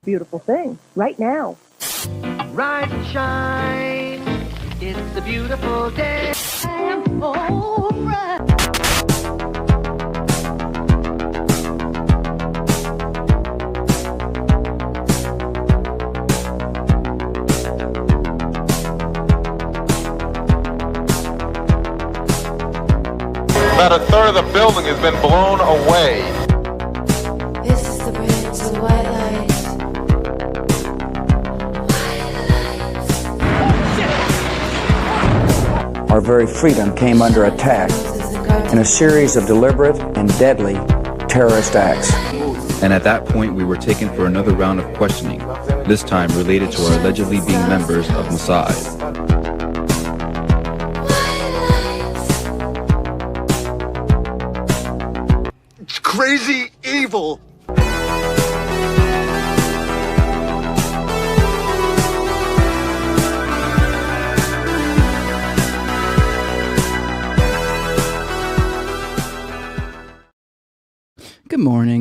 beautiful thing right now. Rise and shine, it's a beautiful day. I'm alright. About a third of the building has been blown away. This is the bridge to white lights. Our very freedom came under attack in a series of deliberate and deadly terrorist acts. And at that point, we were taken for another round of questioning, this time related to our allegedly being members of Mossad. It's crazy evil.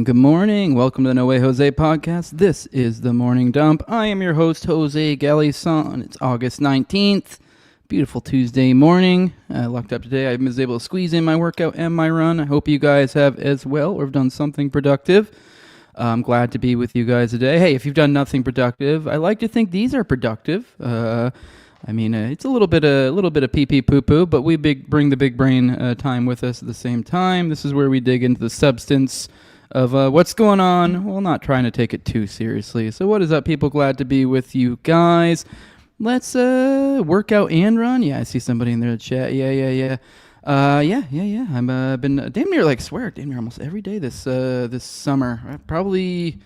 Good morning. Welcome to the No Way Jose podcast. This is the Morning Dump. I am your host, Jose Galison. It's August 19th. Beautiful Tuesday morning. Locked up today. I was able to squeeze in my workout and my run. I hope you guys have as well or have done something productive. I'm glad to be with you guys today. Hey, if you've done nothing productive, I like to think these are productive. It's a little bit of pee-pee poo-poo, but we bring the big brain time with us at the same time. This is where we dig into the substance of what's going on. Well, not trying to take it too seriously. So what is up, people? Glad to be with you guys. Let's work out and run. Yeah, I see somebody in there to chat. Yeah. I've been damn near almost every day this summer. Probably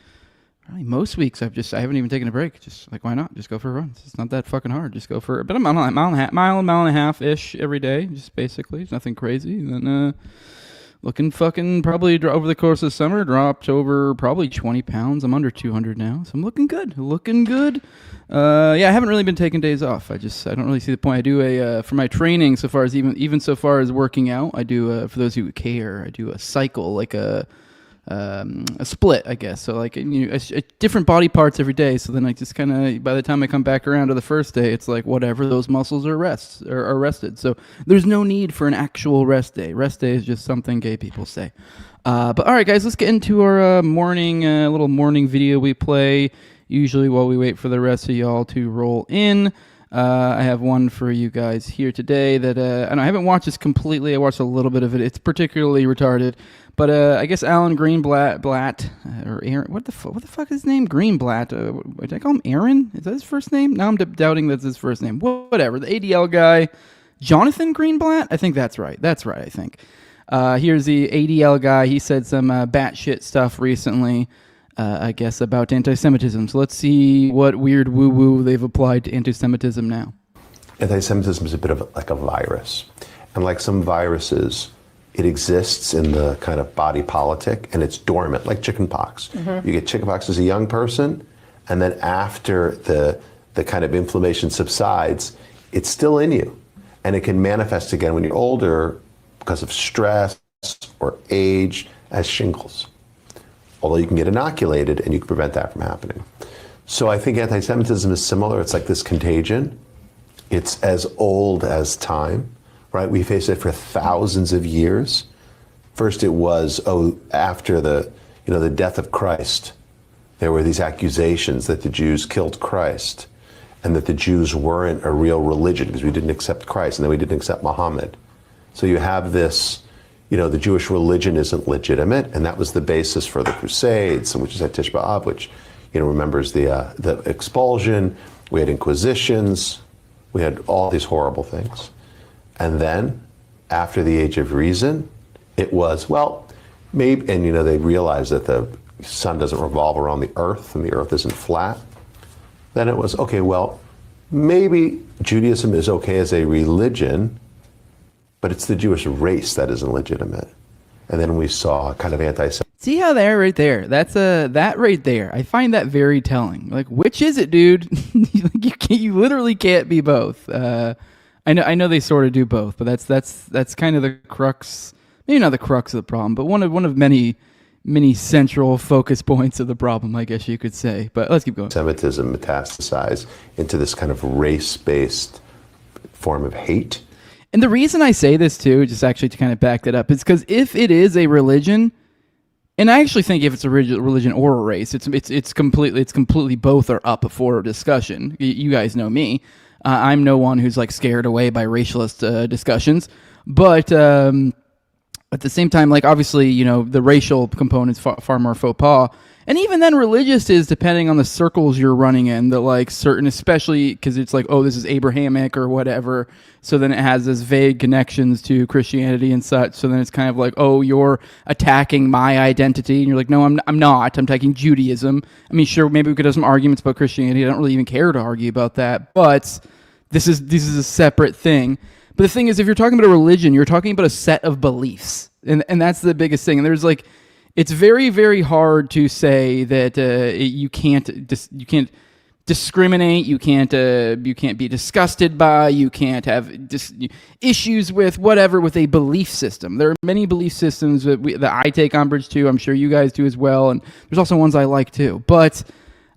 most weeks I haven't even taken a break. Just like, why not? Just go for a run. It's not that fucking hard. Just go for about a mile and a half ish every day. Just basically, it's nothing crazy. And then looking fucking probably over the course of the summer dropped over probably 20 pounds. I'm under 200 now, so I'm looking good. I haven't really been taking days off. I don't really see the point. I do for my training so far as even so far as working out. I do for those who care. I do a cycle, like a split, I guess. So like different body parts every day. So then I just kind of, by the time I come back around to the first day, it's like whatever, those muscles are rested. So there's no need for an actual rest day. Rest day is just something gay people say. But all right, guys, let's get into our little morning video we play usually while we wait for the rest of y'all to roll in. I have one for you guys here today that and I haven't watched this completely. I watched a little bit of it. It's particularly retarded. But I guess Alan Greenblatt, or Aaron, what the fuck is his name? Greenblatt. Did I call him Aaron? Is that his first name? Now I'm doubting that's his first name. Whatever. The ADL guy, Jonathan Greenblatt? I think that's right. I think. Here's the ADL guy. He said some batshit stuff recently, I guess, about anti-Semitism. So let's see what weird woo-woo they've applied to anti-Semitism now. Anti-Semitism is a bit of like a virus. And like some viruses, it exists in the kind of body politic, and it's dormant, like chickenpox. Mm-hmm. You get chickenpox as a young person, and then after the kind of inflammation subsides, it's still in you. And it can manifest again when you're older because of stress or age as shingles. Although you can get inoculated and you can prevent that from happening. So I think anti-Semitism is similar. It's like this contagion. It's as old as time. Right, we faced it for thousands of years. First, it was after the death of Christ, there were these accusations that the Jews killed Christ, and that the Jews weren't a real religion because we didn't accept Christ, and then we didn't accept Muhammad. So you have this, the Jewish religion isn't legitimate, and that was the basis for the Crusades, which is at Tish B'Av, which remembers the expulsion. We had inquisitions. We had all these horrible things. And then, after the Age of Reason, it was, maybe, and they realized that the sun doesn't revolve around the earth and the earth isn't flat. Then it was, maybe Judaism is okay as a religion, but it's the Jewish race that isn't legitimate. And then we saw kind of anti-Semitism. See how they're right there? That's that right there. I find that very telling. Like, which is it, dude? You literally can't be both. I know they sort of do both, but that's kind of the crux. Maybe not the crux of the problem, but one of many many central focus points of the problem, I guess you could say. But let's keep going. Semitism metastasize into this kind of race-based form of hate. And the reason I say this too, just actually to kind of back that up, is because if it is a religion, and I actually think if it's a religion or a race, it's completely both are up for discussion. You guys know me. I'm no one who's like scared away by racialist discussions, but at the same time, like obviously, you know, the racial component's far more faux pas. And even then, religious is depending on the circles you're running in, that like certain, especially because it's like, oh, this is Abrahamic or whatever. So then it has this vague connections to Christianity and such. So then it's kind of like, oh, you're attacking my identity. And you're like, no, I'm not. I'm attacking Judaism. I mean, sure, maybe we could have some arguments about Christianity. I don't really even care to argue about that. But this is a separate thing. But the thing is, if you're talking about a religion, you're talking about a set of beliefs. And that's the biggest thing. And there's like, it's very, very hard to say that you can't discriminate, you can't be disgusted by, you can't have issues with whatever with a belief system. There are many belief systems that I take umbrage to. I'm sure you guys do as well, and there's also ones I like too. But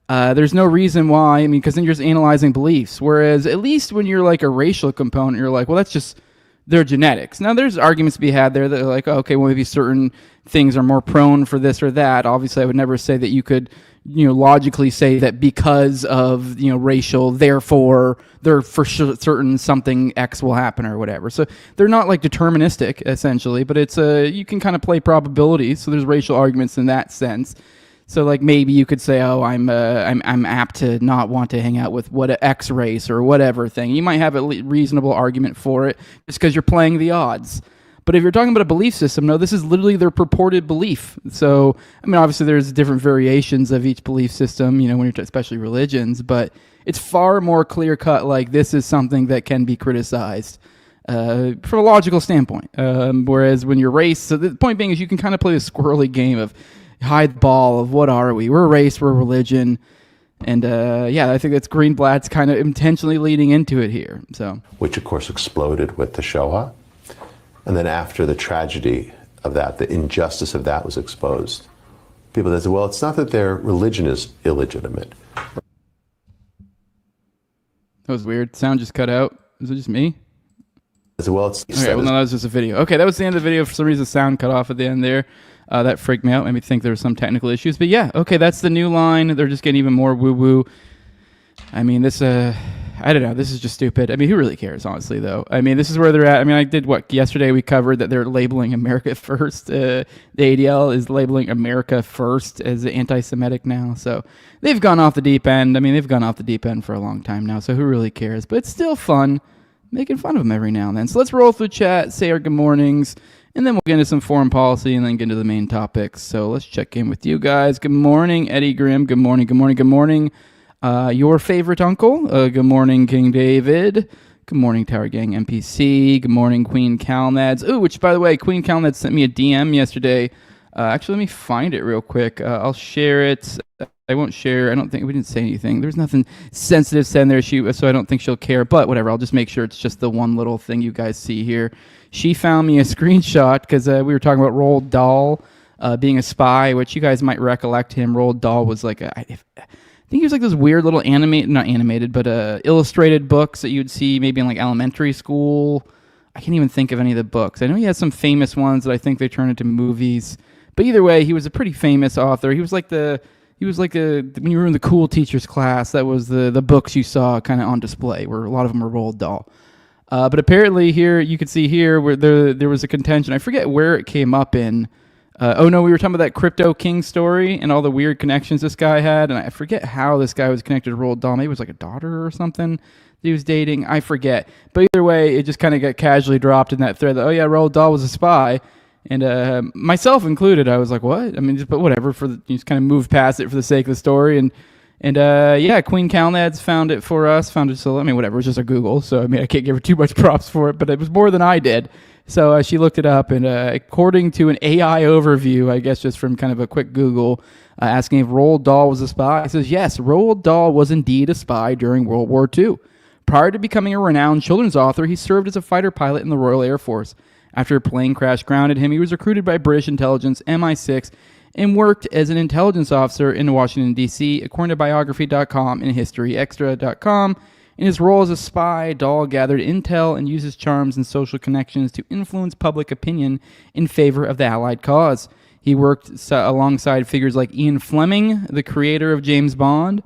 there's no reason why. I mean, because then you're just analyzing beliefs. Whereas at least when you're like a racial component, you're like, well, that's just their genetics. Now, there's arguments to be had there that are like, oh, okay, well, maybe certain things are more prone for this or that. Obviously, I would never say that you could, you know, logically say that because of, you know, racial, therefore, they're for sure certain something X will happen or whatever. So they're not like deterministic, essentially, but it's you can kind of play probabilities. So there's racial arguments in that sense. So like maybe you could say, oh, I'm apt to not want to hang out with what X race or whatever thing. You might have a reasonable argument for it just because you're playing the odds. But if you're talking about a belief system, no, this is literally their purported belief. So I mean, obviously there's different variations of each belief system, you know, when you're especially religions, but it's far more clear cut. Like this is something that can be criticized from a logical standpoint. Whereas when you're race, so the point being is you can kind of play this squirrely game of hide the ball of what are we? We're a race, we're a religion. And yeah, I think that's Greenblatt's kind of intentionally leading into it here. So, which of course exploded with the Shoah. And then after the tragedy of that, the injustice of that was exposed, people that said, well, it's not that their religion is illegitimate. That was weird. Sound just cut out. Is it just me? Well, it's okay, well, no, that was just a video. Okay, that was the end of the video. For some reason, the sound cut off at the end there. That freaked me out. Made me think there were some technical issues. But yeah, okay, that's the new line. They're just getting even more woo-woo. I mean, this, I don't know. This is just stupid. I mean, who really cares, honestly, though? I mean, this is where they're at. I mean, I did what? Yesterday we covered that they're labeling America first. The ADL is labeling America first as anti-Semitic now. So they've gone off the deep end. I mean, they've gone off the deep end for a long time now. So who really cares? But it's still fun making fun of them every now and then. So let's roll through chat, say our good mornings, and then we'll get into some foreign policy and then get into the main topics. So let's check in with you guys. Good morning, Eddie Grimm. Good morning, good morning, good morning. Your favorite uncle. Good morning, King David. Good morning, Tower Gang MPC. Good morning, Queen Calnads. Ooh, which, by the way, Queen Calnads sent me a DM yesterday. Actually, let me find it real quick. I'll share it. I won't share. I don't think we didn't say anything. There's nothing sensitive said in there, so I don't think she'll care. But whatever. I'll just make sure it's just the one little thing you guys see here. She found me a screenshot because we were talking about Roald Dahl being a spy, which you guys might recollect him. Roald Dahl was like I think he was like those weird little not animated, but illustrated books that you'd see maybe in like elementary school. I can't even think of any of the books. I know he has some famous ones that I think they turned into movies. But either way, he was a pretty famous author. He was like when you were in the cool teacher's class, that was the books you saw kind of on display, where a lot of them were Roald Dahl. But apparently here, you could see here where there was a contention. I forget where it came up in. We were talking about that Crypto King story and all the weird connections this guy had. And I forget how this guy was connected to Roald Dahl. Maybe it was like a daughter or something that he was dating. I forget. But either way, it just kind of got casually dropped in that thread that, oh yeah, Roald Dahl was a spy. And myself included, I was like, what? I mean, but whatever. You just kind of moved past it for the sake of the story. And yeah, Queen Calnads found it for us. So I mean, whatever. It was just a Google. So I mean, I can't give her too much props for it, but it was more than I did. So she looked it up, and according to an AI overview, I guess just from kind of a quick Google, asking if Roald Dahl was a spy, it says, yes, Roald Dahl was indeed a spy during World War II. Prior to becoming a renowned children's author, he served as a fighter pilot in the Royal Air Force. After a plane crash grounded him, he was recruited by British intelligence, MI6, and worked as an intelligence officer in Washington, D.C., according to biography.com and historyextra.com. In his role as a spy, Dahl gathered intel and used his charms and social connections to influence public opinion in favor of the Allied cause. He worked alongside figures like Ian Fleming, the creator of James Bond.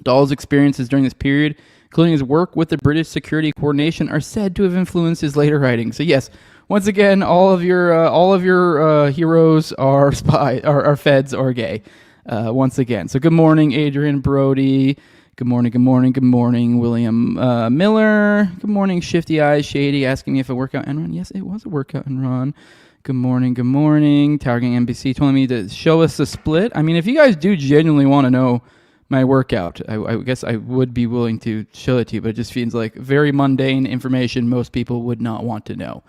Dahl's experiences during this period, including his work with the British Security Coordination, are said to have influenced his later writings. So yes, once again, all of your heroes are are feds or gay. Once again, so good morning, Adrian Brody. Good morning, William Miller. Good morning, Shifty Eyes Shady, asking me if a workout and run. Yes, it was a workout and run. Good morning. Tower Gang NBC telling me to show us a split. I mean, if you guys do genuinely want to know my workout, I guess I would be willing to show it to you, but it just feels like very mundane information most people would not want to know.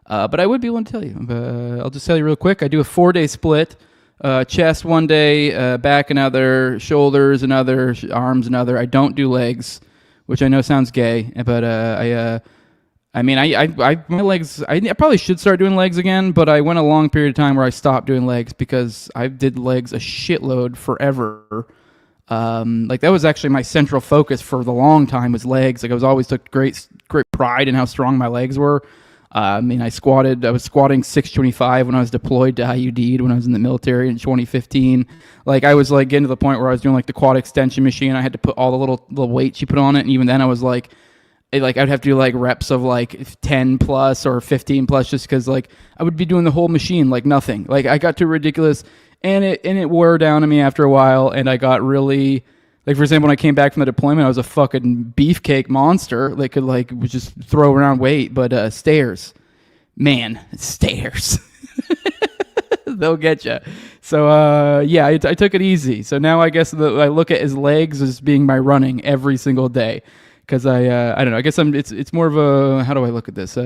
But I would be willing to tell you. I'll just tell you real quick. I do a 4-day split. Chest 1 day, back another, shoulders another, arms another. I don't do legs, which I know sounds gay, but my legs, I probably should start doing legs again, but I went a long period of time where I stopped doing legs because I did legs a shitload forever. Like that was actually my central focus for the long time was legs. Like I was always took great pride in how strong my legs were. I was squatting 625 when I was deployed to IUD when I was in the military in 2015. Like I was like getting to the point where I was doing like the quad extension machine. I had to put all the little weights you put on it. And even then I was like I'd have to do like reps of like 10 plus or 15 plus just because like I would be doing the whole machine like nothing. Like I got too ridiculous and it wore down on me after a while and I got really like, for example, when I came back from the deployment, I was a fucking beefcake monster that could like just throw around weight, but stairs, man, stairs. They'll get you. So yeah, I took it easy. So now I guess I look at his legs as being my running every single day. Because I don't know. I guess it's more of a, how do I look at this?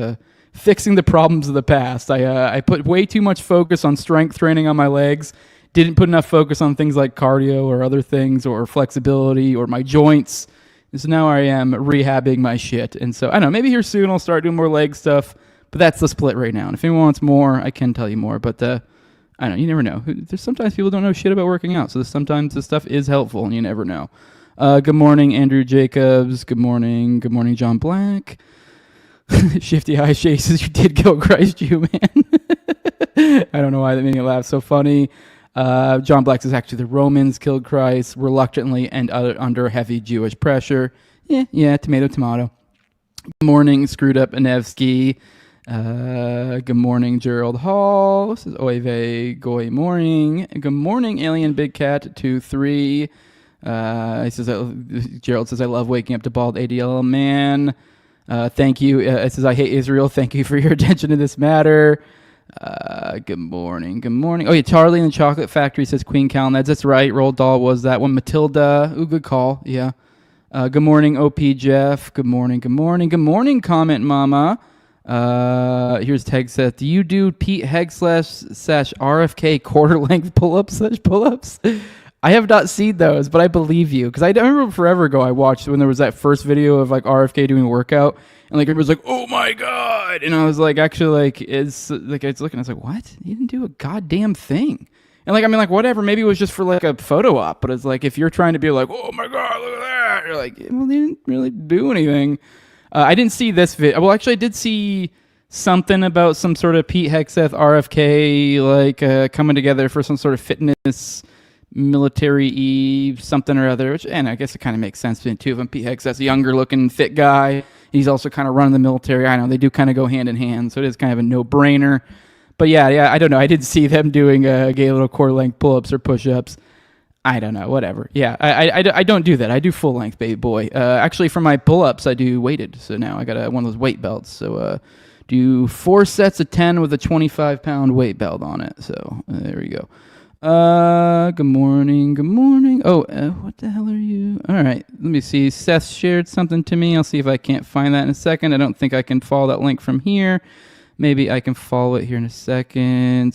Fixing the problems of the past. I put way too much focus on strength training on my legs. Didn't put enough focus on things like cardio or other things or flexibility or my joints. And so now I am rehabbing my shit. And so I don't know. Maybe here soon I'll start doing more leg stuff. But that's the split right now. And if anyone wants more, I can tell you more. But I don't know. You never know. There's sometimes people don't know shit about working out. So sometimes this stuff is helpful and you never know. Good morning, Andrew Jacobs. Good morning, John Black. Shifty Eye Shake says you did kill Christ, you man. I don't know why that made me laugh so funny. John Black says actually the Romans killed Christ reluctantly and under heavy Jewish pressure. Yeah, tomato. Good morning, Screwed Up Anevsky. Good morning, Gerald Hall. This is Oive Goy Morning. Good morning, Alien Big Cat 23. He says Gerald says I love waking up to bald ADL man. Thank you. It says I hate Israel. Thank you for your attention to this matter. Good morning. Oh yeah, Charlie in the Chocolate Factory says Queen Calneds. That's right. Roald Dahl was that one. Matilda. Ooh, good call. Yeah. Good morning, OP Jeff. Good morning. Comment Mama. Here's Teg says, do you do Pete Heg / RFK quarter length pull-ups? I have not seen those, but I believe you. Because I remember forever ago I watched when there was that first video of like RFK doing a workout. And like everybody was like, oh my God. And I was like, actually like, it's like, I was looking, I was like, what? He didn't do a goddamn thing. And like, I mean like whatever, maybe it was just for like a photo op. But it's like, if you're trying to be like, oh my God, look at that. You're like, well, they didn't really do anything. I didn't see this video. Well, actually I did see something about some sort of Pete Hegseth RFK like coming together for some sort of fitness military something or other, which, and I guess it kind of makes sense between two of them. Pete Hegseth's a younger looking fit guy. He's also kind of running the military. I know they do kind of go hand in hand, so it is kind of a no-brainer. But yeah, I don't know. I didn't see them doing gay little core length pull-ups or push-ups. I don't know, whatever. Yeah, I don't do that. I do full length, baby boy. Actually, for my pull-ups, I do weighted. So now I got one of those weight belts. So do 4 sets of 10 with a 25-pound weight belt on it. So there we go. Good morning. Oh, what the hell are you? All right, let me see. Seth shared something to me. I'll see if I can't find that in a second. I don't think I can follow that link from here. Maybe I can follow it here in a second.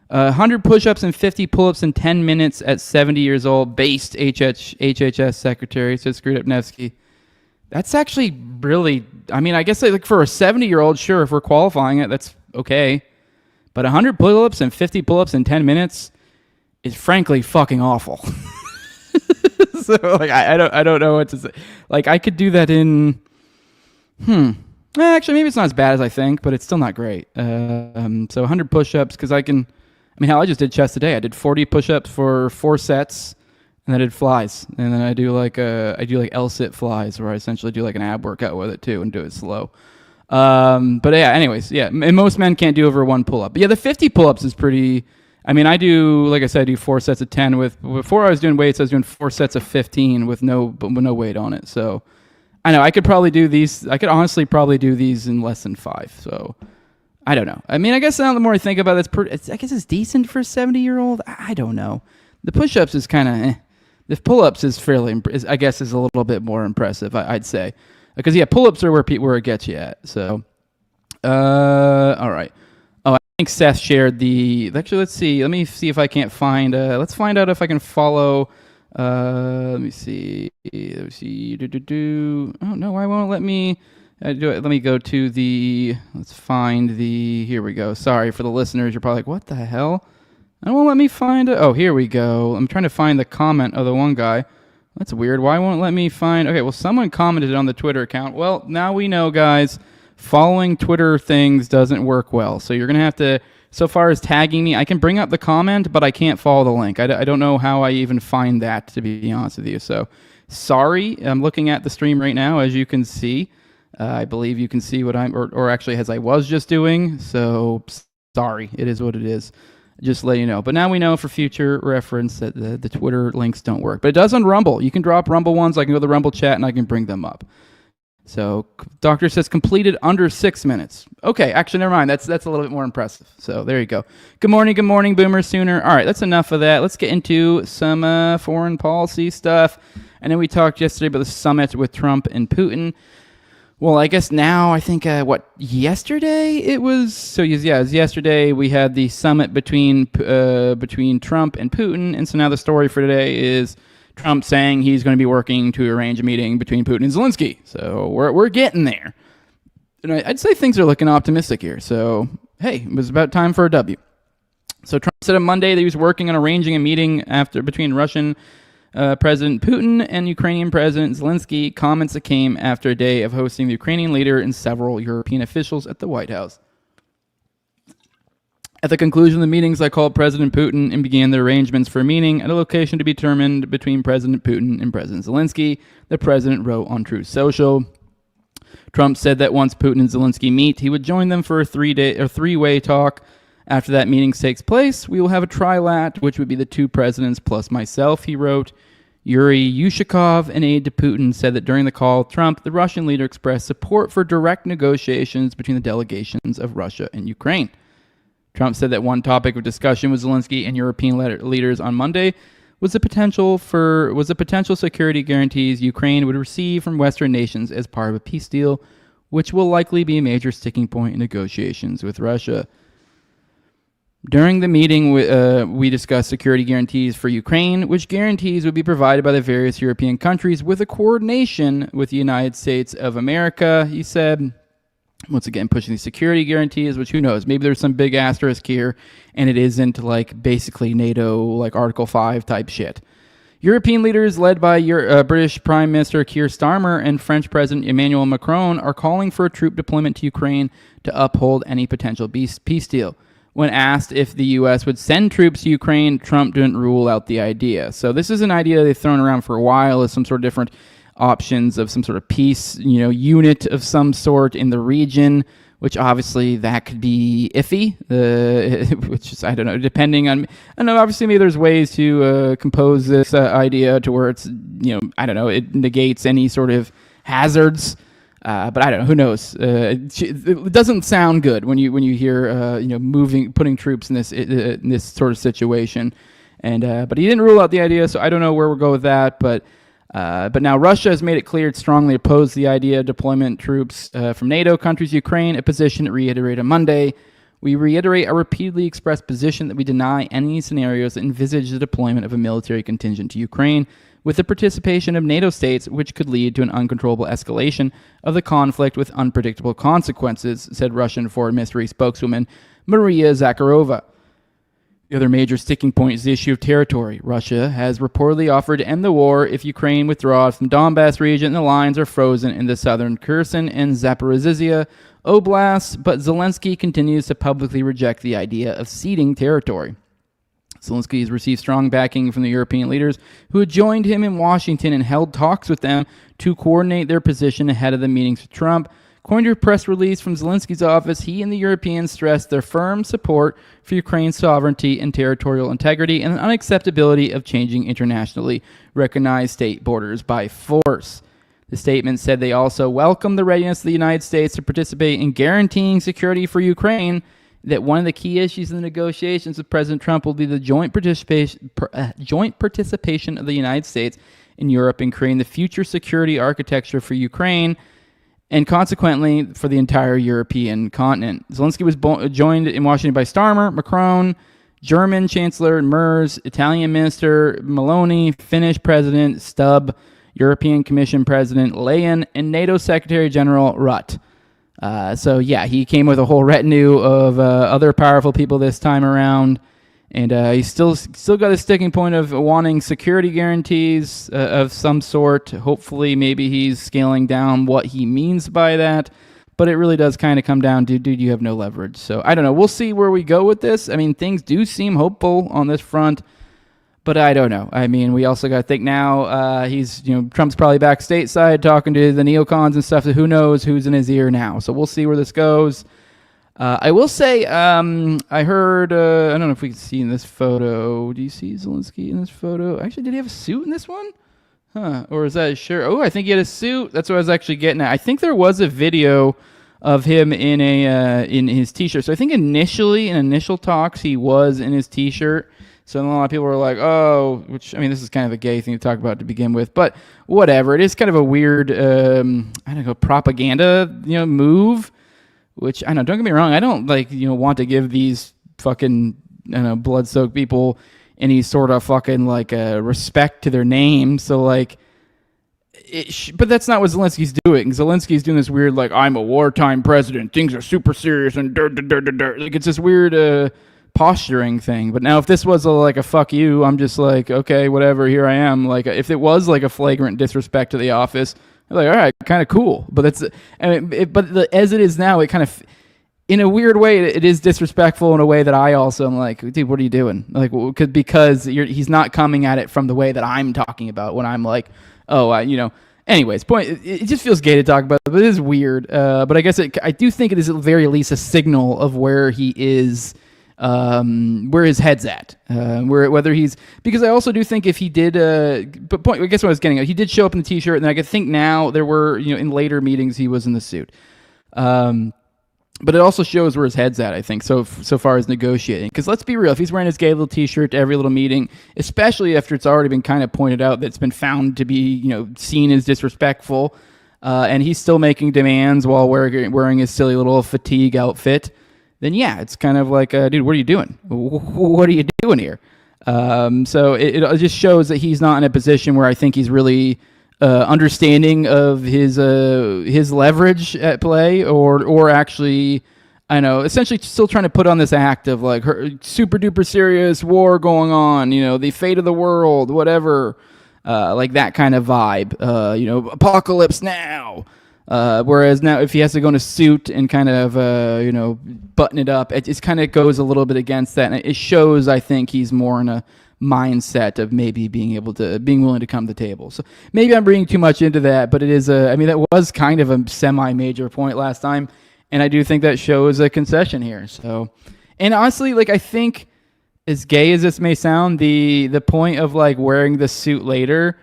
100 push-ups and 50 pull-ups in 10 minutes at 70 years old. Based HHS secretary, says Screwed Up Nevsky. That's actually really, I mean, I guess like for a 70-year-old, sure, if we're qualifying it, that's okay. But 100 pull-ups and 50 pull-ups in 10 minutes is frankly fucking awful. So like I don't know what to say. Like I could do that in actually maybe it's not as bad as I think, but it's still not great. So 100 push-ups because I hell, I just did chest today. I did 40 push-ups for 4 sets, and then I did flies, and then I do like L-sit flies where I essentially do like an ab workout with it too and do it slow. But yeah, anyways, yeah, and most men can't do over 1 pull-up. But yeah, the 50 pull-ups is pretty. I mean, I do, like I said, I do 4 sets of 10 before I was doing weights, I was doing 4 sets of 15 with no weight on it. So I know I could honestly probably do these in less than 5. So I don't know. I mean, I guess now the more I think about it, I guess it's decent for a 70-year-old. I don't know. The push-ups is kind of The pull-ups is I guess is a little bit more impressive, I'd say. Because, yeah, pull-ups are where it gets you at. So, all right. Oh, I think Seth shared actually, let's see. Let me see if I can't find, let's find out if I can follow, let me see. Oh, no, why won't it let me do it? Let me go to let's find here we go. Sorry for the listeners. You're probably like, what the hell? It won't let me find it. Oh, here we go. I'm trying to find the comment of the one guy. That's weird. Why won't it let me find... Okay, well, someone commented on the Twitter account. Well, now we know, guys, following Twitter things doesn't work well. So you're going to have to... So far as tagging me, I can bring up the comment, but I can't follow the link. I don't know how I even find that, to be honest with you. So, sorry. I'm looking at the stream right now, as you can see. I believe you can see what or actually as I was just doing. So, sorry. It is what it is. Just let you know. But now we know for future reference that the Twitter links don't work. But it does on Rumble. You can drop Rumble ones. I can go to the Rumble chat and I can bring them up. So, doctor says completed under 6 minutes. Okay, actually, never mind. That's a little bit more impressive. So, there you go. Good morning, Boomer Sooner. All right, that's enough of that. Let's get into some foreign policy stuff. And then we talked yesterday about the summit with Trump and Putin. Well, I guess now, I think, yesterday it was? So, yeah, it was yesterday we had the summit between Trump and Putin. And so now the story for today is Trump saying he's going to be working to arrange a meeting between Putin and Zelensky. So we're getting there. And I'd say things are looking optimistic here. So, hey, it was about time for a W. So Trump said on Monday that he was working on arranging a meeting between Russian President Putin and Ukrainian President Zelensky, comments that came after a day of hosting the Ukrainian leader and several European officials at the White House. At the conclusion of the meetings, I called President Putin and began the arrangements for a meeting at a location to be determined between President Putin and President Zelensky, the president wrote on Truth Social. Trump said that once Putin and Zelensky meet, he would join them for a three-way talk. After that meeting takes place, we will have a trilat, which would be the two presidents plus myself, he wrote. Yuri Yushakov, an aide to Putin, said that during the call, Trump, the Russian leader, expressed support for direct negotiations between the delegations of Russia and Ukraine. Trump said that one topic of discussion with Zelensky and European leaders on Monday was the potential security guarantees Ukraine would receive from Western nations as part of a peace deal, which will likely be a major sticking point in negotiations with Russia. During the meeting, we discussed security guarantees for Ukraine, which guarantees would be provided by the various European countries with a coordination with the United States of America, he said. Once again, pushing these security guarantees, which who knows, maybe there's some big asterisk here, and it isn't like basically NATO, like Article 5 type shit. European leaders led by British Prime Minister Keir Starmer and French President Emmanuel Macron are calling for a troop deployment to Ukraine to uphold any potential peace deal. When asked if the U.S. would send troops to Ukraine, Trump didn't rule out the idea. So this is an idea they've thrown around for a while as some sort of different options of some sort of peace, unit of some sort in the region, which obviously that could be iffy, which is, I don't know, depending on, I know obviously maybe there's ways to compose this idea to where it's, I don't know, it negates any sort of hazards, but I don't know, who knows? It doesn't sound good when you hear, putting troops in this sort of situation, and but he didn't rule out the idea, so I don't know where we'll go with that, but now Russia has made it clear it strongly opposed the idea of deployment troops from NATO countries to Ukraine, a position it reiterated on Monday. We reiterate our repeatedly expressed position that we deny any scenarios that envisage the deployment of a military contingent to Ukraine with the participation of NATO states, which could lead to an uncontrollable escalation of the conflict with unpredictable consequences, said Russian Foreign Ministry spokeswoman Maria Zakharova. The other major sticking point is the issue of territory. Russia has reportedly offered to end the war if Ukraine withdraws from Donbass region and the lines are frozen in the southern Kherson and Zaporizhzhia oblasts, but Zelensky continues to publicly reject the idea of ceding territory. Zelensky has received strong backing from the European leaders who had joined him in Washington and held talks with them to coordinate their position ahead of the meetings with Trump. According to a press release from Zelensky's office, he and the Europeans stressed their firm support for Ukraine's sovereignty and territorial integrity and the unacceptability of changing internationally recognized state borders by force. The statement said they also welcome the readiness of the United States to participate in guaranteeing security for Ukraine, that one of the key issues in the negotiations with President Trump will be the joint participation of the United States and Europe in creating the future security architecture for Ukraine and consequently for the entire European continent. Zelensky was joined in Washington by Starmer, Macron, German Chancellor Merz, Italian Minister Meloni, Finnish President Stubb, European Commission President Leyen, and NATO Secretary General Rutte. So yeah, he came with a whole retinue of other powerful people this time around, and he's still got a sticking point of wanting security guarantees of some sort. Hopefully, maybe he's scaling down what he means by that, but it really does kind of come down to, dude, you have no leverage. So I don't know. We'll see where we go with this. I mean, things do seem hopeful on this front. But I don't know. I mean, we also got to think now, Trump's probably back stateside talking to the neocons and stuff. So who knows who's in his ear now? So we'll see where this goes. I will say, I heard, I don't know if we can see in this photo. Do you see Zelensky in this photo? Actually, did he have a suit in this one? Huh. Or is that his shirt? Oh, I think he had a suit. That's what I was actually getting at. I think there was a video of him in his t-shirt. So I think initially, in initial talks, he was in his t-shirt. So a lot of people were like, oh, which, I mean, this is kind of a gay thing to talk about to begin with, but whatever. It is kind of a weird, propaganda, move, which, I know, don't get me wrong. I don't, want to give these fucking, blood-soaked people any sort of fucking, respect to their name. So, but that's not what Zelensky's doing. Zelensky's doing this weird, I'm a wartime president. Things are super serious and it's this weird, posturing thing. But now if this was a fuck you, I'm just okay, whatever, here I am. If it was a flagrant disrespect to the office, I'm all right, kind of cool. But that's, as it is now, it kind of, in a weird way, it is disrespectful in a way that I also am dude, what are you doing? Because he's not coming at it from the way that I'm talking about when I'm anyways, it just feels gay to talk about, but it is weird. But I guess I do think it is at the very least a signal of where he is, where his head's at, because I also do think if he did, I guess what I was getting at, he did show up in the t-shirt, and I could think now there were, in later meetings he was in the suit. But it also shows where his head's at, I think, so far as negotiating. Because let's be real, if he's wearing his gay little t-shirt to every little meeting, especially after it's already been kind of pointed out that it's been found to be, seen as disrespectful, and he's still making demands while wearing his silly little fatigue outfit, then yeah, it's kind of dude, what are you doing? What are you doing here? So it just shows that he's not in a position where I think he's really understanding of his leverage at play, or actually, essentially still trying to put on this act of super duper serious war going on, the fate of the world, whatever, that kind of vibe, apocalypse now. Whereas now, if he has to go in a suit and kind of, button it up, it just kind of goes a little bit against that. And it shows, I think, he's more in a mindset of maybe being willing to come to the table. So maybe I'm bringing too much into that, but it is that was kind of a semi-major point last time. And I do think that shows a concession here. So, and honestly, I think as gay as this may sound, the point of wearing the suit later,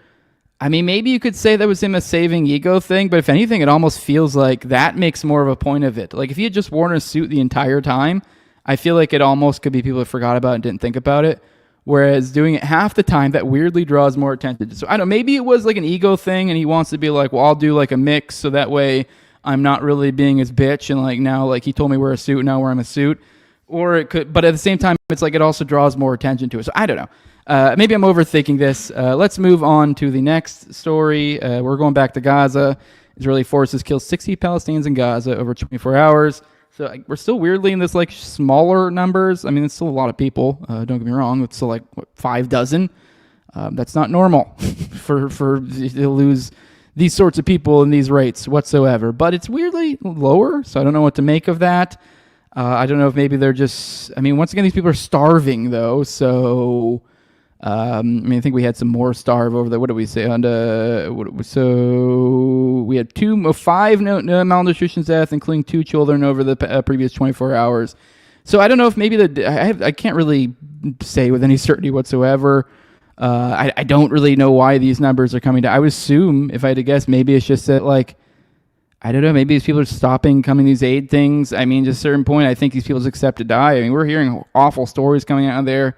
I mean, maybe you could say that was him a saving ego thing, but if anything, it almost feels like that makes more of a point of it. If he had just worn a suit the entire time, I feel like it almost could be people that forgot about it and didn't think about it. Whereas doing it half the time, that weirdly draws more attention. So I don't know, maybe it was an ego thing and he wants to be well, I'll do a mix so that way I'm not really being his bitch and now he told me wear a suit, now wear him a suit. Or it could, but at the same time, it's it also draws more attention to it. So I don't know. Maybe I'm overthinking this. Let's move on to the next story. We're going back to Gaza. Israeli forces killed 60 Palestinians in Gaza over 24 hours. So we're still weirdly in this like smaller numbers. I mean, it's still a lot of people. Don't get me wrong. It's still like 5 dozen. That's not normal for to lose these sorts of people in these rates whatsoever. But it's weirdly lower, so I don't know what to make of that. I don't know if maybe they're just... I mean, once again, these people are starving, though, so... I mean, I think we had some more starve over there. What did we say? So we had 5 malnutrition deaths, including 2 children over the previous 24 hours. So I don't know if maybe I can't really say with any certainty whatsoever. I don't really know why these numbers are coming down. I would assume, if I had to guess, maybe it's just that, like, I don't know, maybe these people are stopping coming to these aid things. I mean, just a certain point, I think these people just accept to die. I mean, we're hearing awful stories coming out of there.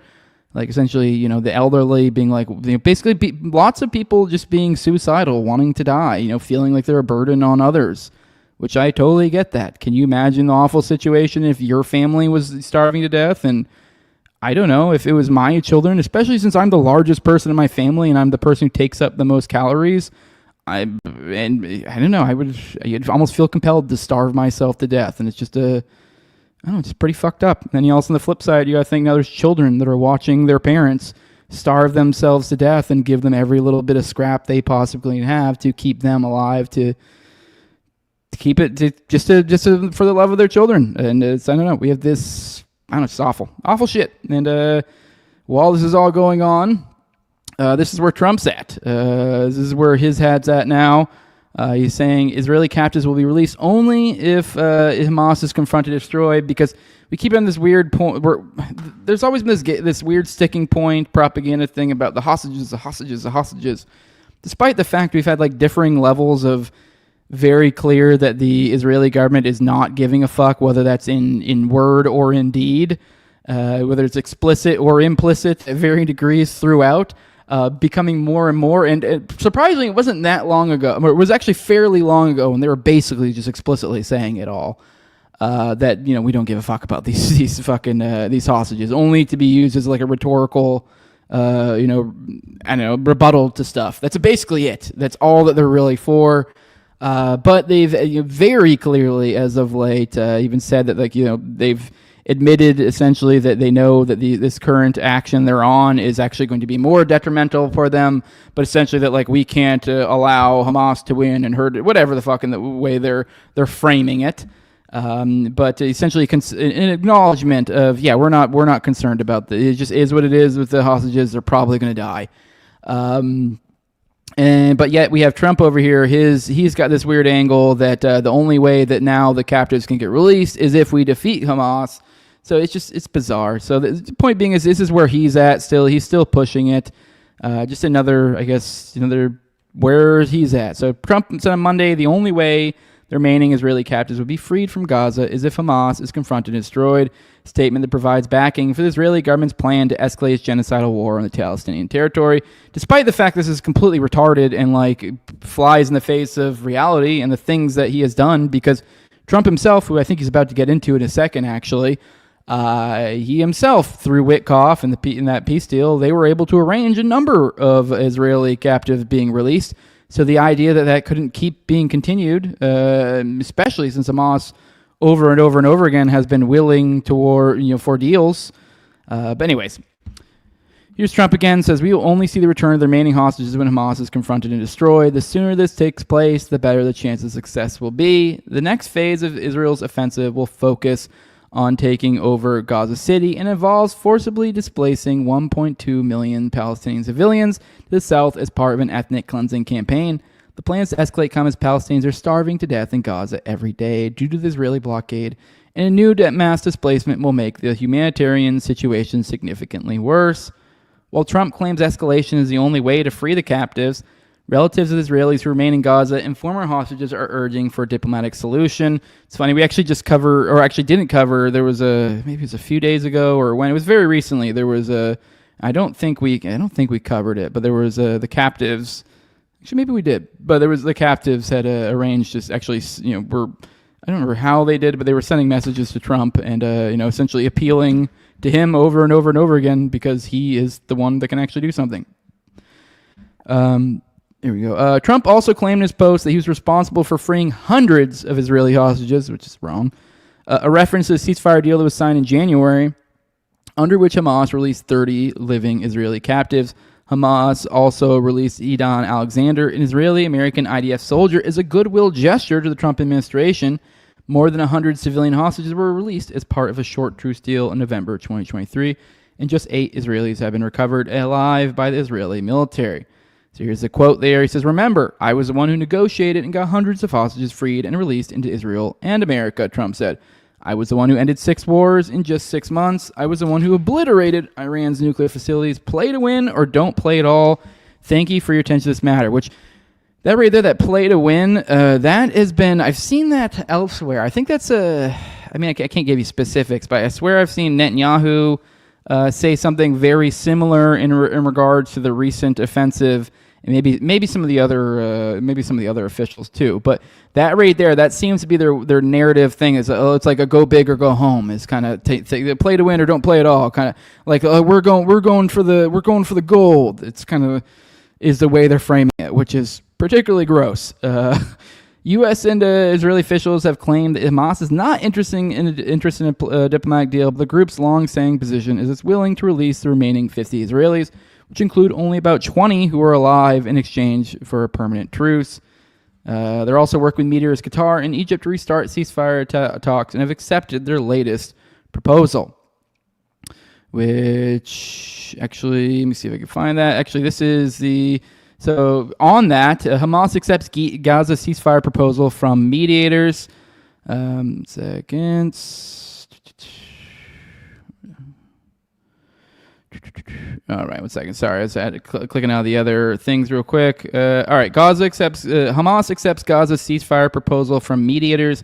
Like, essentially, the elderly being like, basically lots of people just being suicidal, wanting to die, feeling like they're a burden on others, which I totally get that. Can you imagine the awful situation if your family was starving to death? And I don't know, if it was my children, especially since I'm the largest person in my family and I'm the person who takes up the most calories, I don't know, I'd almost feel compelled to starve myself to death. And it's just I don't know, it's pretty fucked up. And then you also, on the flip side, you got to think now there's children that are watching their parents starve themselves to death and give them every little bit of scrap they possibly have to keep them alive, to keep it, just for the love of their children. And I don't know, we have this, I don't know, it's awful shit. And while this is all going on, this is where Trump's at. This is where his head's at now. He's saying Israeli captives will be released only if Hamas is confronted and destroyed, because we keep on this weird point where there's always been this weird sticking point propaganda thing about the hostages, despite the fact we've had like differing levels of very clear that the Israeli government is not giving a fuck, whether that's in word or in deed, whether it's explicit or implicit at varying degrees throughout. Becoming more and more, and surprisingly, it wasn't that long ago. It was actually fairly long ago, and they were basically just explicitly saying it all, that we don't give a fuck about these fucking these hostages, only to be used as like a rhetorical, rebuttal to stuff. That's basically it. That's all that they're really for. But they've very clearly, as of late, even said that they've admitted essentially that they know that this current action they're on is actually going to be more detrimental for them, but essentially that we can't allow Hamas to win and hurt, whatever the fucking the way they're framing it. But essentially an acknowledgement of, we're not concerned about that. It just is what it is with the hostages. They're probably going to die. But yet we have Trump over here. He's got this weird angle that the only way that now the captives can get released is if we defeat Hamas. So it's bizarre. So the point being is this is where he's at still. He's still pushing it. Just another where he's at. So Trump said on Monday the only way the remaining Israeli captives would be freed from Gaza is if Hamas is confronted and destroyed. A statement that provides backing for the Israeli government's plan to escalate its genocidal war on the Palestinian territory, despite the fact this is completely retarded and flies in the face of reality and the things that he has done. Because Trump himself, who I think he's about to get into in a second, actually, he himself, through Witkoff and in that peace deal, they were able to arrange a number of Israeli captives being released. So the idea that couldn't keep being continued, especially since Hamas over and over and over again has been willing for deals. But anyways, here's Trump again, says we will only see the return of the remaining hostages when Hamas is confronted and destroyed. The sooner this takes place, the better the chance of success will be. The next phase of Israel's offensive will focus on taking over Gaza City and involves forcibly displacing 1.2 million Palestinian civilians to the south as part of an ethnic cleansing campaign. The plans to escalate come as Palestinians are starving to death in Gaza every day due to the Israeli blockade, and a new mass displacement will make the humanitarian situation significantly worse. While Trump claims escalation is the only way to free the captives, relatives of Israelis who remain in Gaza and former hostages are urging for a diplomatic solution. It's funny, we actually didn't cover, there was maybe it was a few days ago, or when it was very recently, there was I don't think we covered it, but there was the captives. Actually, maybe we did, but there was the captives had arranged just actually, I don't remember how they did, but they were sending messages to Trump and essentially appealing to him over and over and over again because he is the one that can actually do something. Here we go. Trump also claimed in his post that he was responsible for freeing hundreds of Israeli hostages, which is wrong. a reference to the ceasefire deal that was signed in January, under which Hamas released 30 living Israeli captives. Hamas also released Idan Alexander, an Israeli-American IDF soldier, as a goodwill gesture to the Trump administration. More than 100 civilian hostages were released as part of a short truce deal in November 2023, and just 8 Israelis have been recovered alive by the Israeli military. So here's the quote there. He says, "Remember, I was the one who negotiated and got hundreds of hostages freed and released into Israel and America," Trump said. "I was the one who ended 6 wars in just 6 months. I was the one who obliterated Iran's nuclear facilities. Play to win or don't play at all. Thank you for your attention to this matter." Which, that right there, that play to win, that has been, I've seen that elsewhere. I think that's I can't give you specifics, but I swear I've seen Netanyahu say something very similar in regards to the recent offensive, and maybe some of the other officials too. But that right there, that seems to be their narrative thing. Is it's like a go big or go home. Is kind of play to win or don't play at all. Kind of like we're going for the gold. It's kind of is the way they're framing it, which is particularly gross. U.S. and Israeli officials have claimed that Hamas is not interested in a diplomatic deal, but the group's long-standing position is it's willing to release the remaining 50 Israelis, which include only about 20 who are alive, in exchange for a permanent truce. They're also working with mediators Qatar and Egypt to restart ceasefire talks and have accepted their latest proposal. Which, actually, let me see if I can find that. Actually, this is the... So on that, Hamas accepts Gaza ceasefire proposal from mediators. Second. All right, 1 second. Sorry, I had to clicking out of the other things real quick. All right, Hamas accepts Gaza ceasefire proposal from mediators.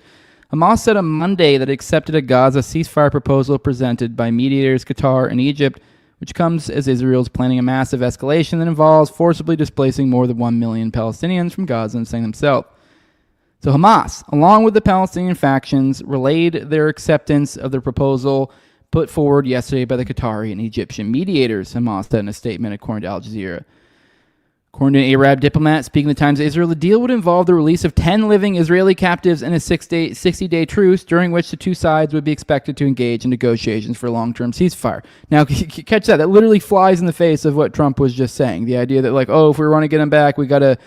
Hamas said on Monday that it accepted a Gaza ceasefire proposal presented by mediators Qatar and Egypt, which comes as Israel is planning a massive escalation that involves forcibly displacing more than 1 million Palestinians from Gaza and staying themselves. So Hamas, along with the Palestinian factions, relayed their acceptance of the proposal put forward yesterday by the Qatari and Egyptian mediators, Hamas said in a statement according to Al Jazeera. According to an Arab diplomat speaking to the Times of Israel, the deal would involve the release of 10 living Israeli captives and a 60-day truce, during which the two sides would be expected to engage in negotiations for a long-term ceasefire. Now, catch that. That literally flies in the face of what Trump was just saying. The idea that, like, if we want to get them back, we gotta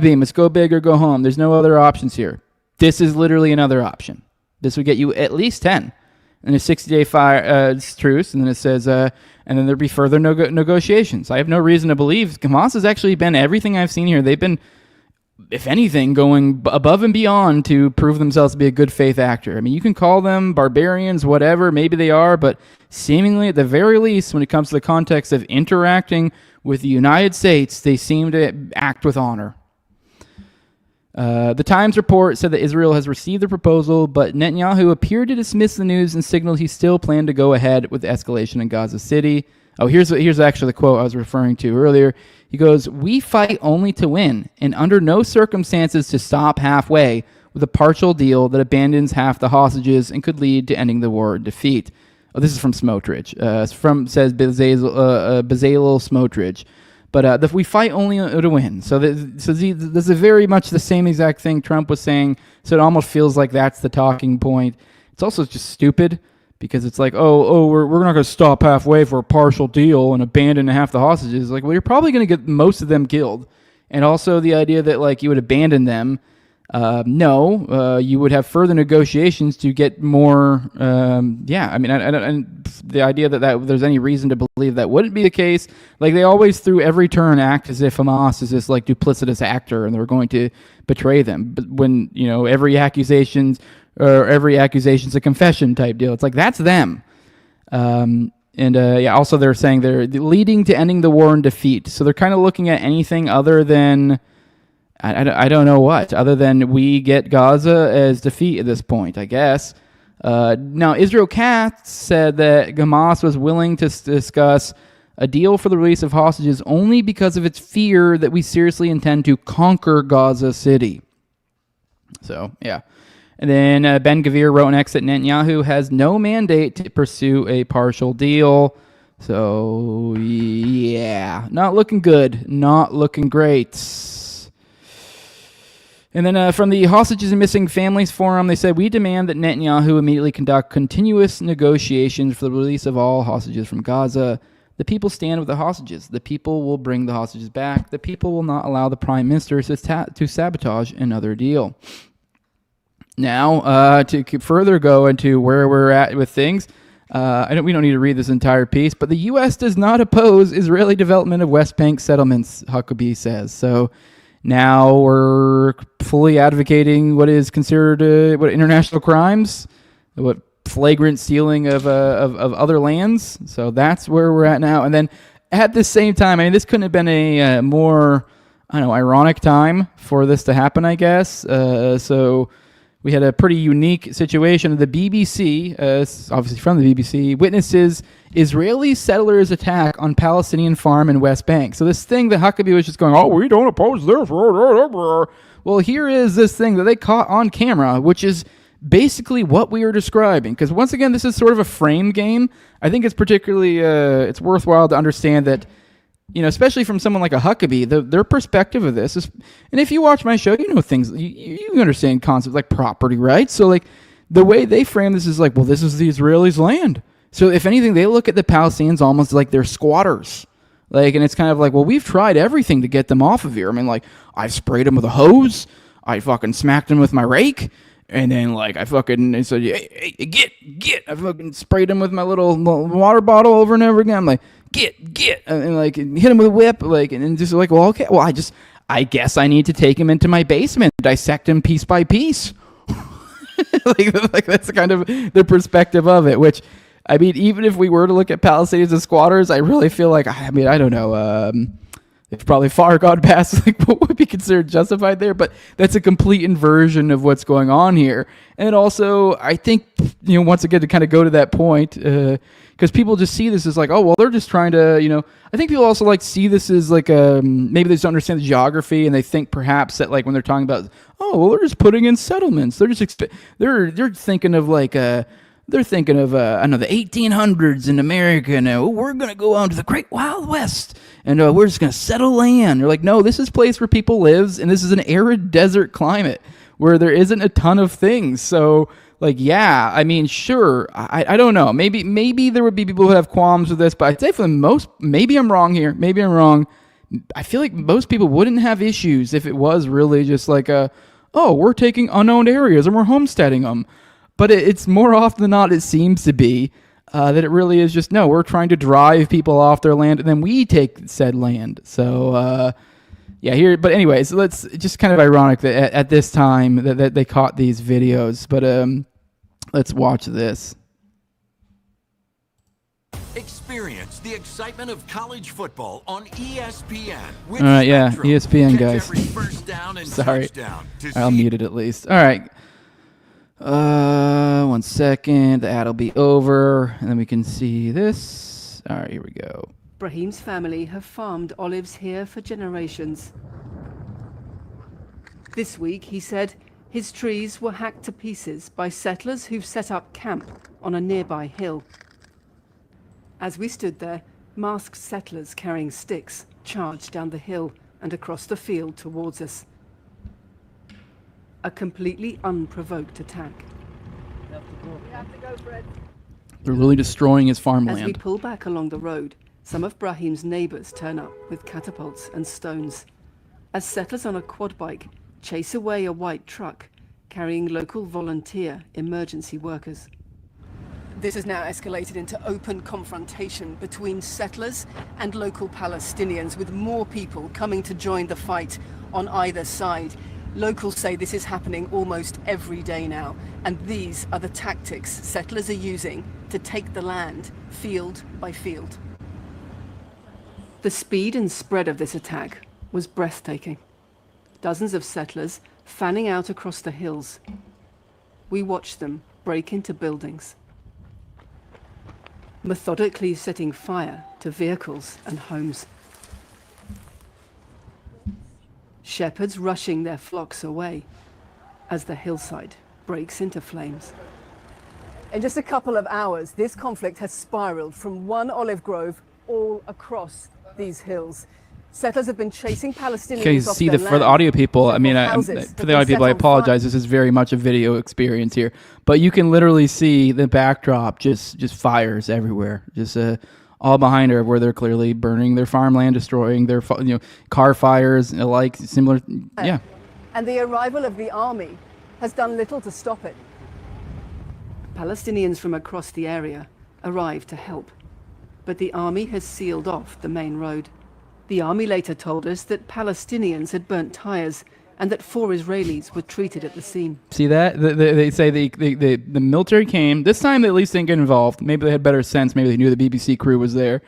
beam. Let's go big or go home. There's no other options here. This is literally another option. This would get you at least 10 and a 60-day truce, and then it says, and then there'd be further negotiations. I have no reason to believe Hamas has actually been everything I've seen here. They've been, if anything, going above and beyond to prove themselves to be a good faith actor. I mean, you can call them barbarians, whatever, maybe they are, but seemingly at the very least, when it comes to the context of interacting with the United States, they seem to act with honor. The Times report said that Israel has received the proposal, but Netanyahu appeared to dismiss the news and signaled he still planned to go ahead with the escalation in Gaza City. Oh, here's actually the quote I was referring to earlier. He goes, "We fight only to win, and under no circumstances to stop halfway with a partial deal that abandons half the hostages and could lead to ending the war in defeat." Oh, this is from Smotrich. Says Bezalel Smotrich. But we fight only to win. So this is very much the same exact thing Trump was saying. So it almost feels like that's the talking point. It's also just stupid because it's like, we're not going to stop halfway for a partial deal and abandon half the hostages. Like, well, you're probably going to get most of them killed. And also the idea that, like, you would abandon them. You would have further negotiations to get more. The idea that there's any reason to believe that wouldn't be the case. Like, they always, through every turn, act as if Hamas is this, like, duplicitous actor and they're going to betray them. But when, every accusation's a confession type deal, it's like, that's them. Also they're saying they're leading to ending the war in defeat. So they're kind of looking at anything other than, I don't know what, other than we get Gaza as defeat at this point, I guess. Now, Israel Katz said that Hamas was willing to discuss a deal for the release of hostages only because of its fear that we seriously intend to conquer Gaza City. So, yeah. And then Ben Gvir wrote next that Netanyahu has no mandate to pursue a partial deal. So, yeah, not looking good, not looking great. And then from the Hostages and Missing Families Forum, they said, we demand that Netanyahu immediately conduct continuous negotiations for the release of all hostages from Gaza. The people stand with the hostages. The people will bring the hostages back. The people will not allow the prime minister to sabotage another deal. Now, to further go into where we're at with things, we don't need to read this entire piece, but the U.S. does not oppose Israeli development of West Bank settlements, Huckabee says. So now we're fully advocating what is considered what international crimes, what flagrant stealing of other lands. So that's where we're at now. And then at the same time, I mean, this couldn't have been a more, ironic time for this to happen, I guess. So we had a pretty unique situation. The BBC, obviously from the BBC, witnesses Israeli settlers' attack on Palestinian farm in West Bank. So this thing that Huckabee was just going, oh, we don't oppose this. Well, here is this thing that they caught on camera, which is basically what we are describing. Because once again, this is sort of a frame game. I think it's particularly, it's worthwhile to understand that, especially from someone like a Huckabee, their perspective of this is, and if you watch my show, things, you understand concepts like property rights. So like the way they frame this is like, well, this is the Israelis' land. So if anything, they look at the Palestinians almost like they're squatters. Like, and it's kind of like, well, we've tried everything to get them off of here. I mean, like, I've sprayed them with a hose. I fucking smacked them with my rake. And then, like, I said, hey, get. I fucking sprayed them with my little water bottle over and over again. I'm like, get. And like, hit him with a whip. Like, and just like, well, okay. Well, I guess I need to take him into my basement, dissect him piece by piece. like that's kind of the perspective of it, which, I mean, even if we were to look at Palestinians as squatters, I really feel like, I don't know, it's probably far gone past like what would be considered justified there, but that's a complete inversion of what's going on here. And also, I think, once again, to kind of go to that point, because people just see this as like, oh, well, they're just trying to, I think people also like see this as like, maybe they just don't understand the geography, and they think perhaps that like when they're talking about, oh, well, they're just putting in settlements. They're just, they're thinking of like, they're thinking of, the 1800s in America, and we're going to go on to the Great Wild West, and we're just going to settle land. They're like, no, this is a place where people live, and this is an arid desert climate where there isn't a ton of things. So, like, yeah, I mean, sure, I don't know. Maybe there would be people who have qualms with this, but I'd say for the most, maybe I'm wrong here. Maybe I'm wrong. I feel like most people wouldn't have issues if it was really just like we're taking unowned areas and we're homesteading them. But it's more often than not, it seems to be that it really is just, no, we're trying to drive people off their land, and then we take said land. So, but anyways, let's just kind of ironic that at this time that they caught these videos. But let's watch this. Experience the excitement of college football on ESPN. All right, yeah, ESPN, guys. First down and Sorry, I'll mute it at least. All right. 1 second. The ad will be over, and then we can see this. All right, here we go. Brahim's family have farmed olives here for generations. This week, he said, his trees were hacked to pieces by settlers who've set up camp on a nearby hill. As we stood there, masked settlers carrying sticks charged down the hill and across the field towards us. A completely unprovoked attack. We have to go, Fred. They're really destroying his farmland. As we pull back along the road, some of Brahim's neighbors turn up with catapults and stones. As settlers on a quad bike chase away a white truck carrying local volunteer emergency workers. This has now escalated into open confrontation between settlers and local Palestinians, with more people coming to join the fight on either side. Locals say this is happening almost every day now, and these are the tactics settlers are using to take the land, field by field. The speed and spread of this attack was breathtaking. Dozens of settlers fanning out across the hills. We watched them break into buildings, methodically setting fire to vehicles and homes. Shepherds rushing their flocks away as the hillside breaks into flames. In just a couple of hours, this conflict has spiraled from one olive grove all across these hills. Settlers have been chasing Palestinians Okay, off see, their for the land. audio people, I mean, Houses for the audio have been people, I set on apologize. fire. This is very much a video experience here, but you can literally see the backdrop, just fires everywhere, just all behind her, where they're clearly burning their farmland, destroying their car fires, like similar. Yeah. And the arrival of the army has done little to stop it. Palestinians from across the area arrived to help, but the army has sealed off the main road. The army later told us that Palestinians had burnt tires and that 4 Israelis were treated at the scene. See that? They say the military came. This time they at least didn't get involved. Maybe they had better sense. Maybe they knew the BBC crew was there.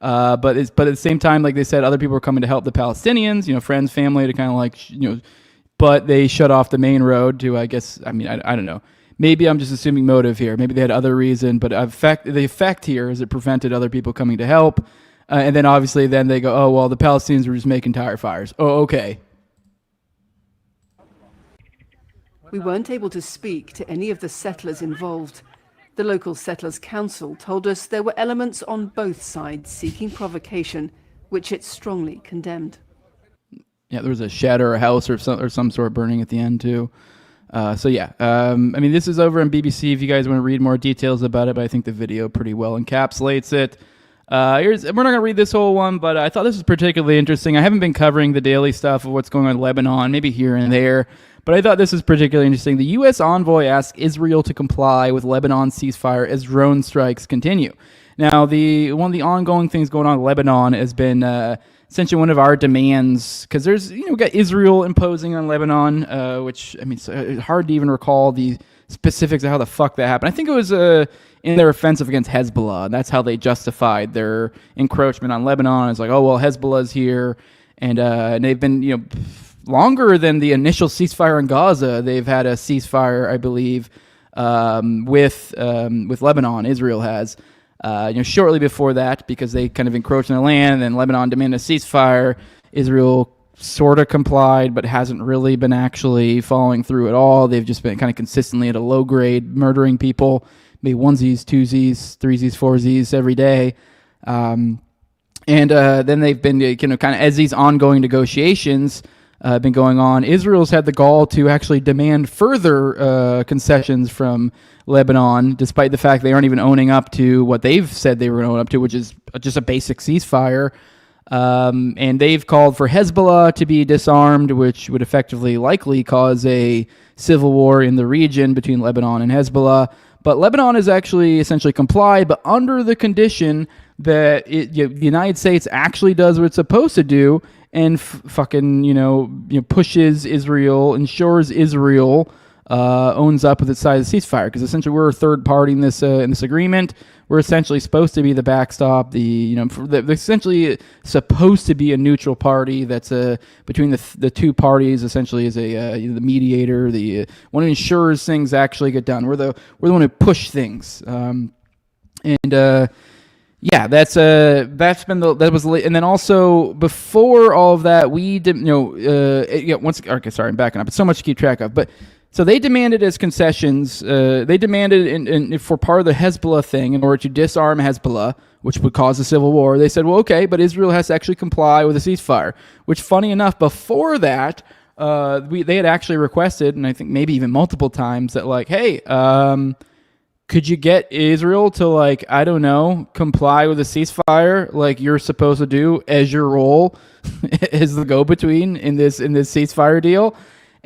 But at the same time, like they said, other people were coming to help the Palestinians, friends, family, to kind of like, but they shut off the main road to, I guess, I don't know. Maybe I'm just assuming motive here. Maybe they had other reason, but the effect here is it prevented other people coming to help. And then obviously then they go, oh, well, the Palestinians were just making tire fires. Oh, okay. We weren't able to speak to any of the settlers involved. The local settlers' council told us there were elements on both sides seeking provocation, which it strongly condemned. Yeah, there was a shed or a house or some sort burning at the end too. So yeah, this is over on BBC if you guys want to read more details about it, but I think the video pretty well encapsulates it. We're not going to read this whole one, but I thought this was particularly interesting. I haven't been covering the daily stuff of what's going on in Lebanon, maybe here and there, but I thought this was particularly interesting. The U.S. envoy asked Israel to comply with Lebanon's ceasefire as drone strikes continue. Now, one of the ongoing things going on in Lebanon has been essentially one of our demands, because there's, we got Israel imposing on Lebanon, which, it's hard to even recall the specifics of how the fuck that happened. I think it was in their offensive against Hezbollah, and that's how they justified their encroachment on Lebanon. It's like, oh, well, Hezbollah's here, and they've been, longer than the initial ceasefire in Gaza. They've had a ceasefire, I believe, with Lebanon. Israel has. Shortly before that, because they kind of encroached on the land, and then Lebanon demanded a ceasefire. Israel sort of complied, but hasn't really been actually following through at all. They've just been kind of consistently at a low grade, murdering people, maybe onesies, twosies, threesies, foursies every day. And then they've been, kind of as these ongoing negotiations been going on, Israel's had the gall to actually demand further concessions from Lebanon, despite the fact they aren't even owning up to what they've said they were going to own up to, which is just a basic ceasefire. And they've called for Hezbollah to be disarmed, which would effectively likely cause a civil war in the region between Lebanon and Hezbollah. But Lebanon has actually essentially complied, but under the condition that the United States actually does what it's supposed to do and pushes Israel, ensures Israel owns up with its side of the ceasefire, because essentially we're a third party in this agreement. We're essentially supposed to be the backstop. They're essentially supposed to be a neutral party that's between the two parties. Essentially, as the mediator, the one who ensures things actually get done. We're the one who push things. Yeah, that's been that was, and then also before all of that, we did sorry, I'm backing up. It's so much to keep track of, but. So they demanded as concessions, they demanded for part of the Hezbollah thing, in order to disarm Hezbollah, which would cause a civil war, they said, well, okay, but Israel has to actually comply with a ceasefire, which, funny enough, before that, they had actually requested, and I think maybe even multiple times, that like, hey, could you get Israel to comply with a ceasefire like you're supposed to do as your role as the go-between in this ceasefire deal?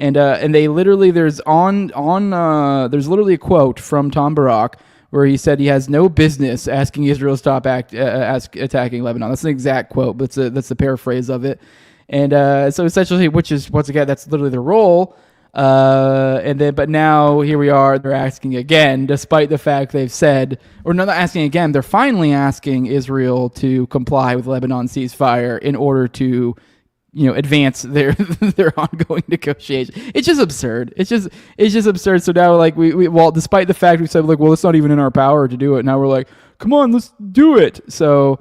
And they literally, there's literally a quote from Tom Barak where he said he has no business asking Israel to stop attacking Lebanon. That's an exact quote, but that's the paraphrase of it. And so essentially, which is, once again, that's literally their role. But now here we are, they're asking again, despite the fact they've said, or no, not asking again, they're finally asking Israel to comply with Lebanon's ceasefire in order to advance their ongoing negotiation. It's just absurd. It's just absurd. So now, we despite the fact we said, well, it's not even in our power to do it. Now we're like, come on, let's do it. So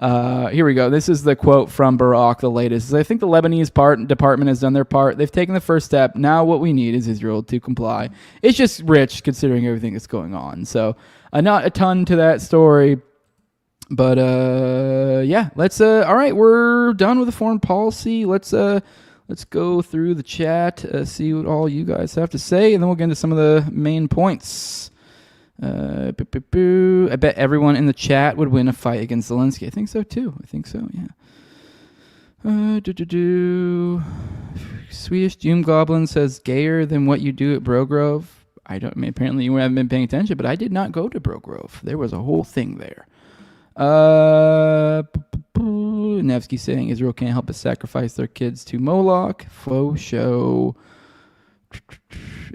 here we go. This is the quote from Barak, the latest. I think the Lebanese department has done their part. They've taken the first step. Now what we need is Israel to comply. It's just rich considering everything that's going on. So not a ton to that story. But yeah, let's all right, we're done with the foreign policy. Let's go through the chat, see what all you guys have to say, and then we'll get into some of the main points. I bet everyone in the chat would win a fight against Zelensky. I think so too. Yeah. Swedish Doom Goblin says gayer than what you do at Brogrove. Apparently you haven't been paying attention, but I did not go to Brogrove. There was a whole thing there. Nevsky saying Israel can't help but sacrifice their kids to Moloch. Faux show.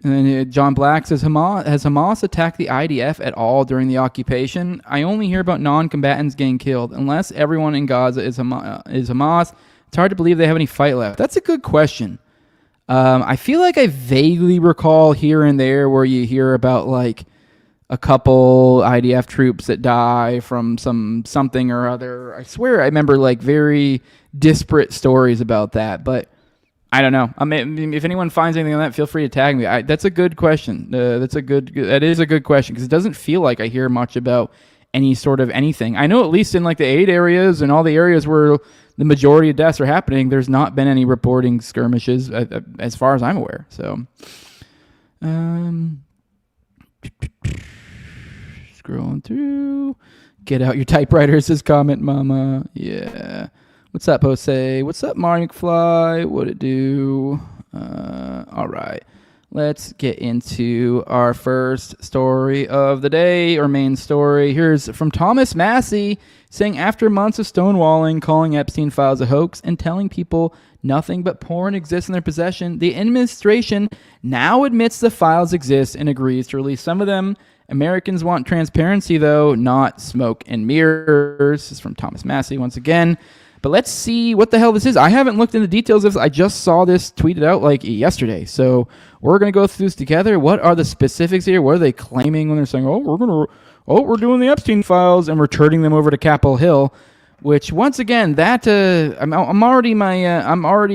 And then John Black says, has Hamas attacked the IDF at all during the occupation? I only hear about non-combatants getting killed. Unless everyone in Gaza is Hamas, it's hard to believe they have any fight left. That's a good question. I feel like I vaguely recall here and there where you hear about like a couple IDF troops that die from something or other. I swear I remember like very disparate stories about that, but I don't know. I mean, if anyone finds anything on that, feel free to tag me. That's a good question. That is a good question because it doesn't feel like I hear much about any sort of anything. I know at least in like the aid areas and all the areas where the majority of deaths are happening, there's not been any reporting skirmishes as far as I'm aware. So, scrolling through. Get out your typewriter, says Comment Mama. Yeah. What's that post say? What's up, Marty McFly? What'd it do? All right. Let's get into our first story of the day, or main story. Here's from Thomas Massey saying, after months of stonewalling, calling Epstein files a hoax, and telling people nothing but porn exists in their possession, the administration now admits the files exist and agrees to release some of them. Americans want transparency, though, not smoke and mirrors. This is from Thomas Massey once again. But let's see what the hell this is. I haven't looked into details of this. I just saw this tweeted out like yesterday. So we're going to go through this together. What are the specifics here? What are they claiming when they're saying, we're doing the Epstein files and we're turning them over to Capitol Hill? Which once again, that I'm already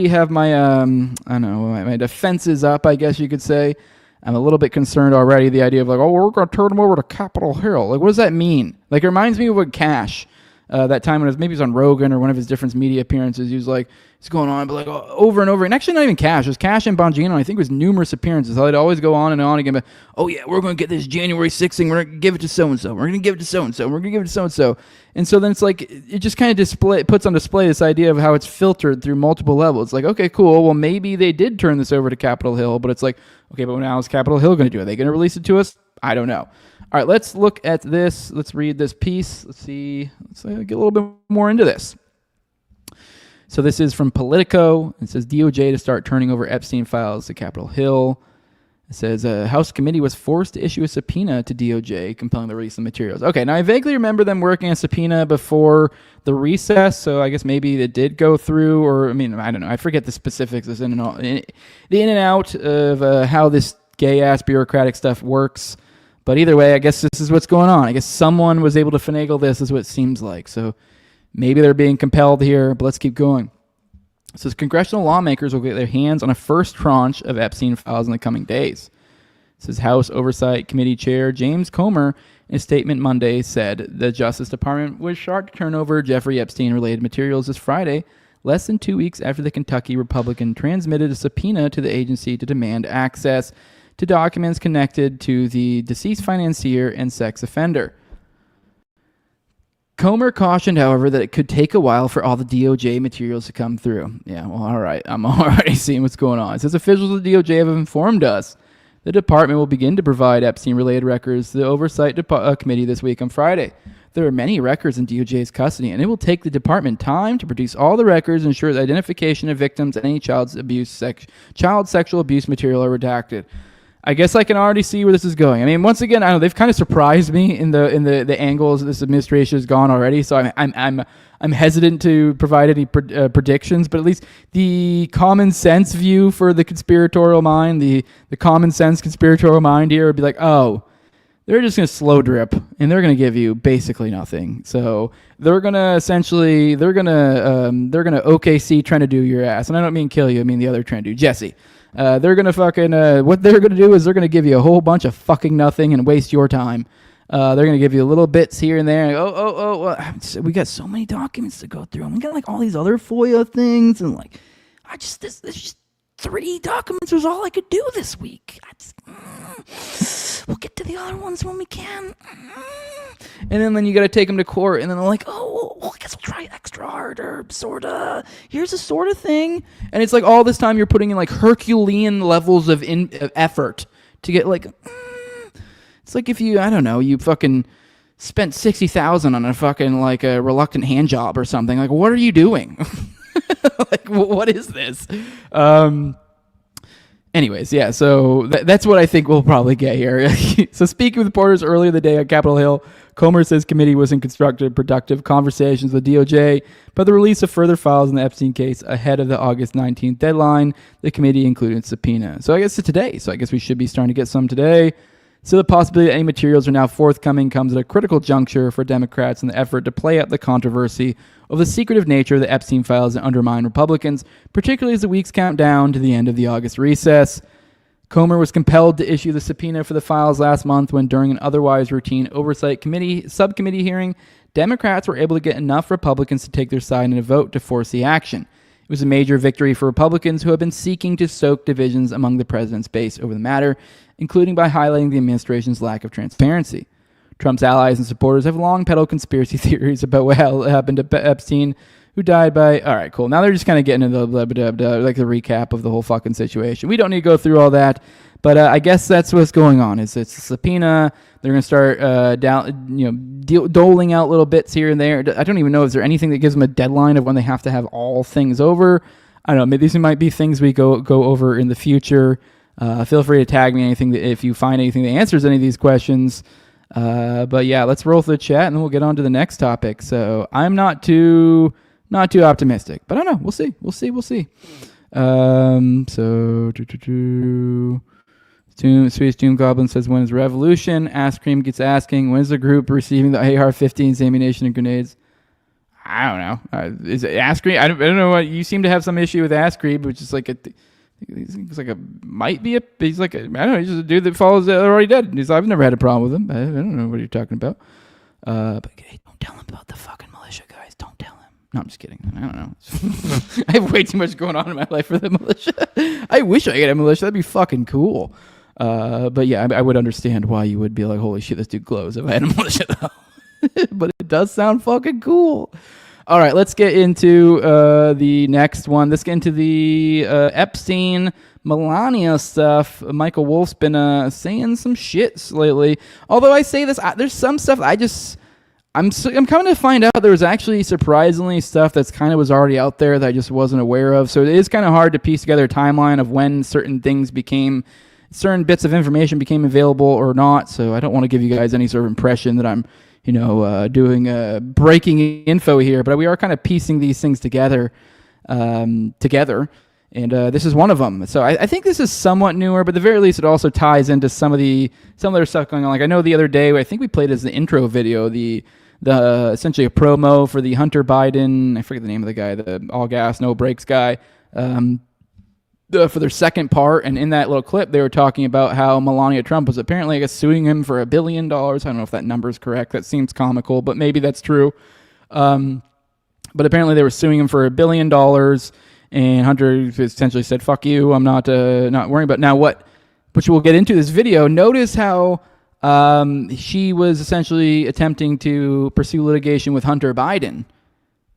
have my my defenses up, I guess you could say. I'm a little bit concerned already. The idea of like, we're going to turn them over to Capitol Hill. Like, what does that mean? Like, it reminds me of what Cash. That time when maybe it was on Rogan or one of his different media appearances, he was like, it's going on, but like over and over. And actually not even Cash. It was Cash and Bongino. I think it was numerous appearances. So they'd always go on and on again. But, we're going to get this January 6th thing. We're going to give it to so-and-so. We're going to give it to so-and-so. We're going to give it to so-and-so. And so then it's like, it just kind of puts on display this idea of how it's filtered through multiple levels. It's like, okay, cool. Well, maybe they did turn this over to Capitol Hill, but it's like, okay, but now is Capitol Hill going to do it? Are they going to release it to us? I don't know. All right, let's look at this. Let's read this piece. Let's see. Let's get a little bit more into this. So this is from Politico. It says DOJ to start turning over Epstein files to Capitol Hill. It says a House committee was forced to issue a subpoena to DOJ, compelling the release of materials. Okay, now I vaguely remember them working a subpoena before the recess, so I guess maybe it did go through, or I don't know. I forget the specifics. The in and out of how this gay-ass bureaucratic stuff works. But either way, I guess this is what's going on. I guess someone was able to finagle this, is what it seems like. So maybe they're being compelled here, but let's keep going. It says congressional lawmakers will get their hands on a first tranche of Epstein files in the coming days. It says House Oversight Committee Chair James Comer, in a statement Monday, said the Justice Department was sharp to turn over Jeffrey Epstein-related materials this Friday, less than 2 weeks after the Kentucky Republican transmitted a subpoena to the agency to demand access to documents connected to the deceased financier and sex offender. Comer cautioned, however, that it could take a while for all the DOJ materials to come through. Yeah, well, all right. I'm already seeing what's going on. It says officials of the DOJ have informed us the department will begin to provide Epstein-related records to the Oversight Committee this week on Friday. There are many records in DOJ's custody, and it will take the department time to produce all the records and ensure the identification of victims and any child sexual abuse material are redacted. I guess I can already see where this is going. Once again, I know they've kind of surprised me in the angles this administration has gone already. So I'm hesitant to provide any predictions, but at least the common sense view for the conspiratorial mind, the common sense conspiratorial mind here would be like, they're just going to slow drip and they're going to give you basically nothing. So they're going to OKC trying to do your ass, and I don't mean kill you. I mean the other trying to do Jesse. They're going to what they're going to do is they're going to give you a whole bunch of fucking nothing and waste your time. They're going to give you little bits here and there. We got so many documents to go through. And we got like all these other FOIA things. And like, this just 3 documents was all I could do this week. We'll get to the other ones when we can. And then you got to take them to court. And then they're like, I guess we'll try extra harder, sort of. Here's a sort of thing. And it's like all this time you're putting in like Herculean levels of effort to get like... It's like if you, I don't know, you fucking spent $60,000 on a fucking like a reluctant hand job or something. Like, what are you doing? Like, what is this? Anyways, yeah, so that's what I think we'll probably get here. So speaking with reporters earlier in the day on Capitol Hill, Comer says committee was in constructive, productive conversations with DOJ about the release of further files in the Epstein case ahead of the August 19th deadline. The committee included subpoena. So I guess it's today. So I guess we should be starting to get some today. So the possibility that any materials are now forthcoming comes at a critical juncture for Democrats in the effort to play up the controversy of the secretive nature of the Epstein files and undermine Republicans, particularly as the weeks count down to the end of the August recess. Comer was compelled to issue the subpoena for the files last month when, during an otherwise routine oversight subcommittee hearing, Democrats were able to get enough Republicans to take their side in a vote to force the action. It was a major victory for Republicans who have been seeking to soak divisions among the president's base over the matter, including by highlighting the administration's lack of transparency. Trump's allies and supporters have long peddled conspiracy theories about what happened to Epstein, who died by... All right, cool. Now they're just kind of getting into the recap of the whole fucking situation. We don't need to go through all that, but I guess that's what's going on. It's a subpoena. They're going to start doling out little bits here and there. I don't even know, is there anything that gives them a deadline of when they have to have all things over? I don't know. Maybe these might be things we go over in the future. Feel free to tag me anything if you find anything that answers any of these questions. But yeah, let's roll through the chat and then we'll get on to the next topic. So I'm not too optimistic, but I don't know. We'll see. Swedish Doom Goblin says, when is Revolution? Ass Cream gets asking, when is the group receiving the AR-15s, ammunition, and grenades? I don't know. Is it Ass Cream? I don't know. What you seem to have some issue with Ass Cream, which is like he's just a dude that follows already dead. I've never had a problem with him. I don't know what you're talking about. But hey, don't tell him about the fucking militia, guys. Don't tell him. No, I'm just kidding. I don't know. I have way too much going on in my life for the militia. I wish I could have a militia. That'd be fucking cool. But yeah, I would understand why you would be like, holy shit, this dude glows if I had a militia though. But it does sound fucking cool. All right, let's get into the next one. Let's get into the Epstein, Melania stuff. Michael Wolff's been saying some shits lately. Although I say this, there's some stuff I'm coming to find out there was actually surprisingly stuff that's kind of was already out there that I just wasn't aware of. So it is kind of hard to piece together a timeline of when certain bits of information became available or not. So I don't want to give you guys any sort of impression that I'm doing breaking info here, but we are kind of piecing these things together, and this is one of them. So I think this is somewhat newer, but at the very least, it also ties into some of the other stuff going on. Like I know the other day, I think we played as the intro video, the essentially a promo for the Hunter Biden, I forget the name of the guy, the all gas no brakes guy, for their second part, and in that little clip, they were talking about how Melania Trump was apparently, I guess, suing him for $1 billion. I don't know if that number is correct. That seems comical, but maybe that's true. But apparently, they were suing him for $1 billion, and Hunter essentially said, "Fuck you. I'm not worrying about." Now, which we'll get into this video. Notice how she was essentially attempting to pursue litigation with Hunter Biden.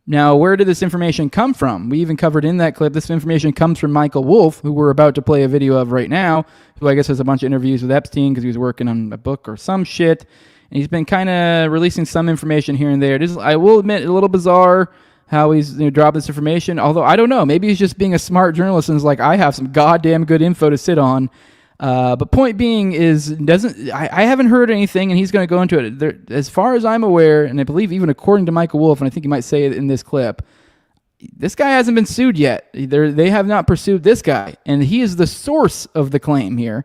Now, where did this information come from? We even covered in that clip, this information comes from Michael Wolff, who we're about to play a video of right now, who I guess has a bunch of interviews with Epstein because he was working on a book or some shit. And he's been kind of releasing some information here and there. It is, I will admit, a little bizarre how he's dropped this information, although I don't know. Maybe he's just being a smart journalist and is like, I have some goddamn good info to sit on. But point being is, I haven't heard anything, and he's going to go into it. As far as I'm aware, and I believe even according to Michael Wolff, and I think he might say it in this clip, this guy hasn't been sued yet. They have not pursued this guy, and he is the source of the claim here.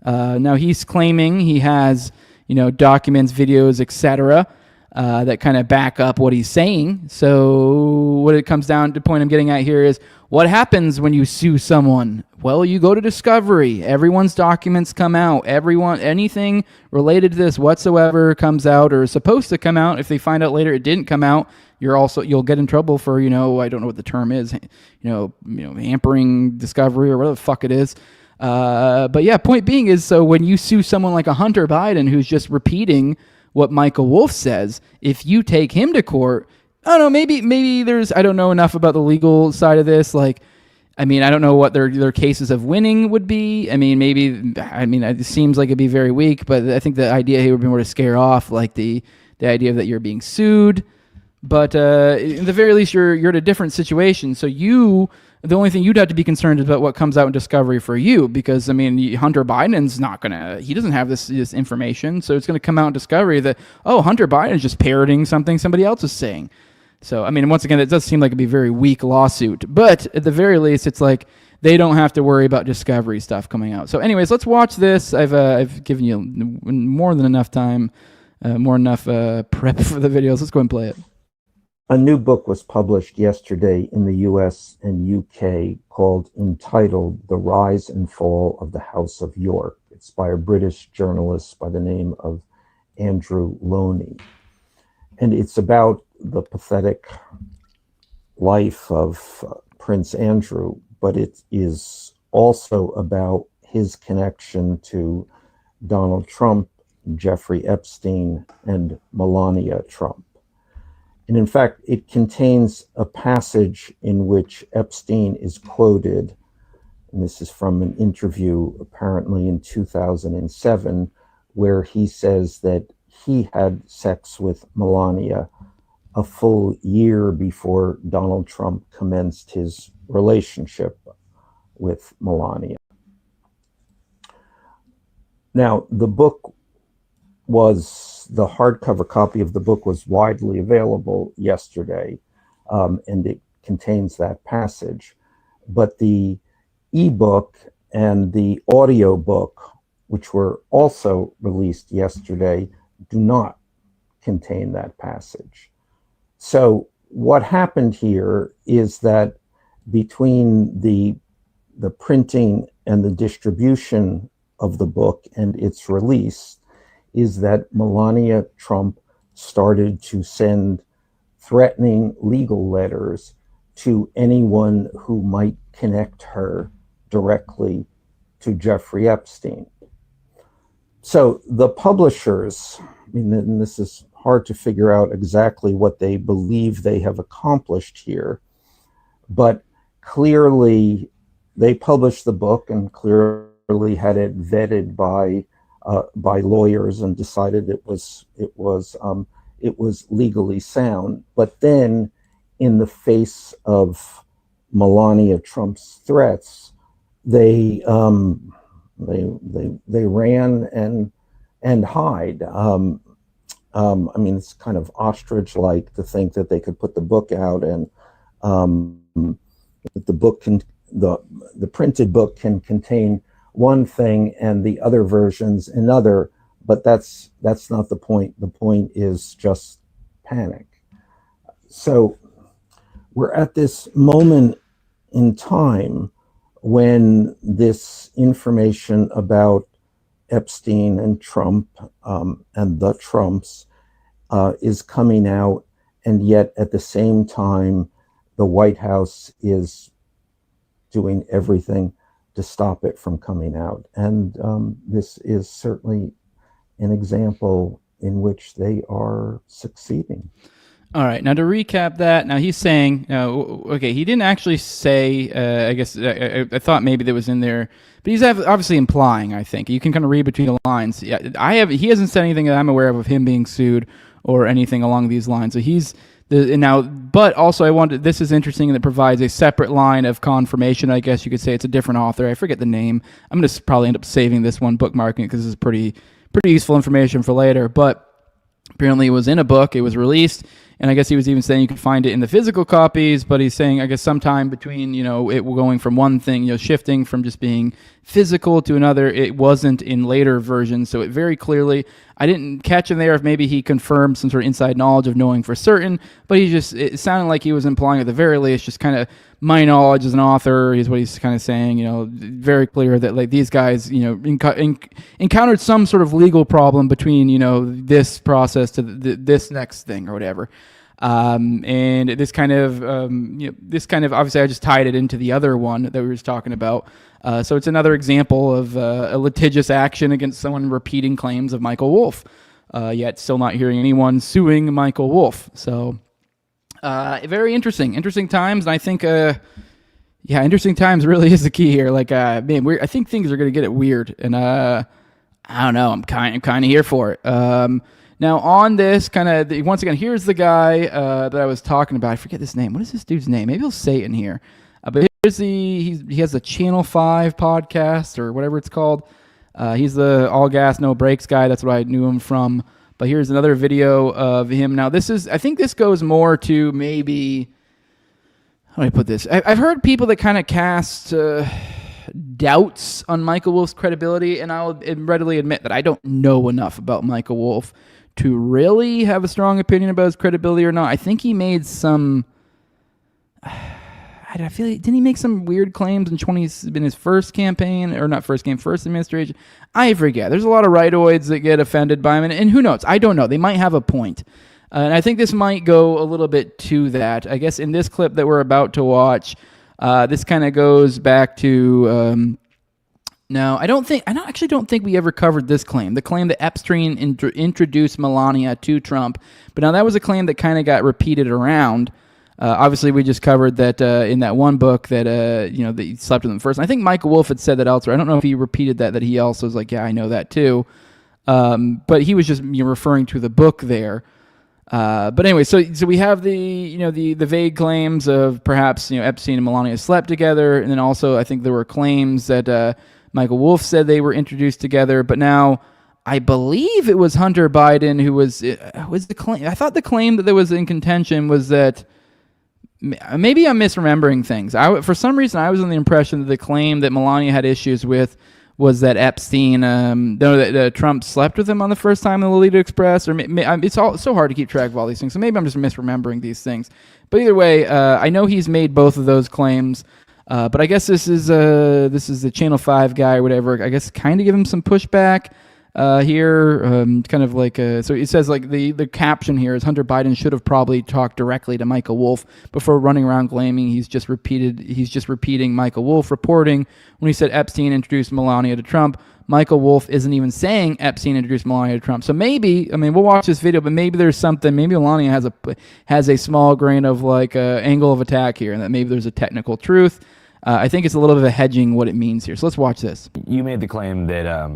Now he's claiming he has, documents, videos, etc., that kind of back up what he's saying. So what it comes down to, point I'm getting at here is, What happens when you sue someone? Well, you go to discovery. Everyone's documents come out. Anything related to this whatsoever comes out or is supposed to come out. If they find out later it didn't come out, you'll get in trouble for, I don't know what the term is, hampering discovery or whatever the fuck it is. But yeah, point being is, so when you sue someone like a Hunter Biden who's just repeating what Michael Wolff says, if you take him to court, I don't know, maybe there's, I don't know enough about the legal side of this. Like, I don't know what their cases of winning would be. It seems like it'd be very weak, but I think the idea here would be more to scare off, like the idea that you're being sued. But in the very least, you're in a different situation. So the only thing you'd have to be concerned is about what comes out in discovery for you, because Hunter Biden's he doesn't have this information, so it's going to come out in discovery that, Hunter Biden is just parroting something somebody else is saying. So once again, it does seem like it'd be a very weak lawsuit, but at the very least, it's like they don't have to worry about discovery stuff coming out. So anyways, let's watch this. I've given you more than enough time, prep for the videos. Let's go and play it. A new book was published yesterday in the US and UK called Entitled The Rise and Fall of the House of York. It's by a British journalist by the name of Andrew Loney. And it's about the pathetic life of Prince Andrew, but it is also about his connection to Donald Trump, Jeffrey Epstein, and Melania Trump. And in fact, it contains a passage in which Epstein is quoted, and this is from an interview apparently in 2007, where he says that he had sex with Melania a full year before Donald Trump commenced his relationship with Melania. Now, the hardcover copy of the book was widely available yesterday, and it contains that passage. But the ebook and the audio book, which were also released yesterday, do not contain that passage. So what happened here is that between the printing and the distribution of the book and its release, is that Melania Trump started to send threatening legal letters to anyone who might connect her directly to Jeffrey Epstein. So the publishers, and this is hard to figure out exactly what they believe they have accomplished here, but clearly they published the book and clearly had it vetted by lawyers and decided it was legally sound. But then, in the face of Melania Trump's threats, they ran and hide. It's kind of ostrich-like to think that they could put the book out and that the printed book can contain one thing and the other versions another, but that's not the point. The point is just panic. So we're at this moment in time when this information about Epstein and Trump and the Trumps is coming out, and yet at the same time, the White House is doing everything to stop it from coming out. And this is certainly an example in which they are succeeding. All right. Now to recap that, now he's saying, okay, he didn't actually say, I guess, I thought maybe that was in there, but he's obviously implying, I think. You can kind of read between the lines. Yeah, he hasn't said anything that I'm aware of him being sued or anything along these lines. So but also this is interesting, and it provides a separate line of confirmation. I guess you could say it's a different author. I forget the name. I'm going to probably end up saving this one, bookmarking it, because this is pretty useful information for later. But apparently it was in a book. It was released And I guess he was even saying you can find it in the physical copies, but he's saying, I guess, sometime between, it going from one thing, shifting from just being physical to another, it wasn't in later versions. So it very clearly, I didn't catch him there if maybe he confirmed some sort of inside knowledge of knowing for certain, but it sounded like he was implying at the very least, just kind of my knowledge as an author is what he's kind of saying, very clear that like these guys, encountered some sort of legal problem between, this process to this next thing or whatever. And this kind of, obviously I just tied it into the other one that we were just talking about. So it's another example of a litigious action against someone repeating claims of Michael Wolff, yet still not hearing anyone suing Michael Wolff. So very interesting times. And I think, interesting times really is the key here. Like, man, I think things are going to get it weird. And I don't know, I'm kind of here for it. Now on this once again, here's the guy that I was talking about. I forget this name. What is this dude's name? Maybe he'll say it in here. But here's he has a Channel 5 podcast or whatever it's called. He's the all gas, no brakes guy. That's what I knew him from. But here's another video of him. Now I think this goes more to maybe, how do I put this? I've heard people that kind of cast doubts on Michael Wolff's credibility, and I'll readily admit that I don't know enough about Michael Wolff to really have a strong opinion about his credibility or not. I think he made some, I feel like, didn't he make some weird claims in his first campaign, or not first administration? I forget. There's a lot of rightoids that get offended by him, and who knows? I don't know. They might have a point. And I think this might go a little bit to that. I guess in this clip that we're about to watch, this kind of goes back to, no, I actually don't think we ever covered this claim. The claim that Epstein introduced Melania to Trump. But now that was a claim that kind of got repeated around. Obviously, we just covered that in that one book that, that he slept with them first. And I think Michael Wolff had said that elsewhere. I don't know if he repeated that he also was like, yeah, I know that too. But he was just referring to the book there. But anyway, so we have the vague claims of perhaps, Epstein and Melania slept together. And then also I think there were claims that Michael Wolff said they were introduced together. But now I believe it was Hunter Biden who was the claim. I thought the claim that was in contention was that, maybe I'm misremembering things. For some reason, I was under the impression that the claim that Melania had issues with was that Epstein, that Trump slept with him on the first time in the Lolita Express. Or it's all so hard to keep track of all these things. So maybe I'm just misremembering these things. But either way, I know he's made both of those claims. But I guess this is the Channel 5 guy or whatever. I guess kind of give him some pushback. Here, kind of like, so it says like the caption here is Hunter Biden should have probably talked directly to Michael Wolff before running around claiming he's just repeating Michael Wolff reporting when he said Epstein introduced Melania to Trump. Michael Wolff isn't even saying Epstein introduced Melania to Trump. So maybe, we'll watch this video, but maybe there's something, maybe Melania has a small grain of like angle of attack here, and that maybe there's a technical truth. I think it's a little bit of a hedging what it means here. So let's watch this. You made the claim that,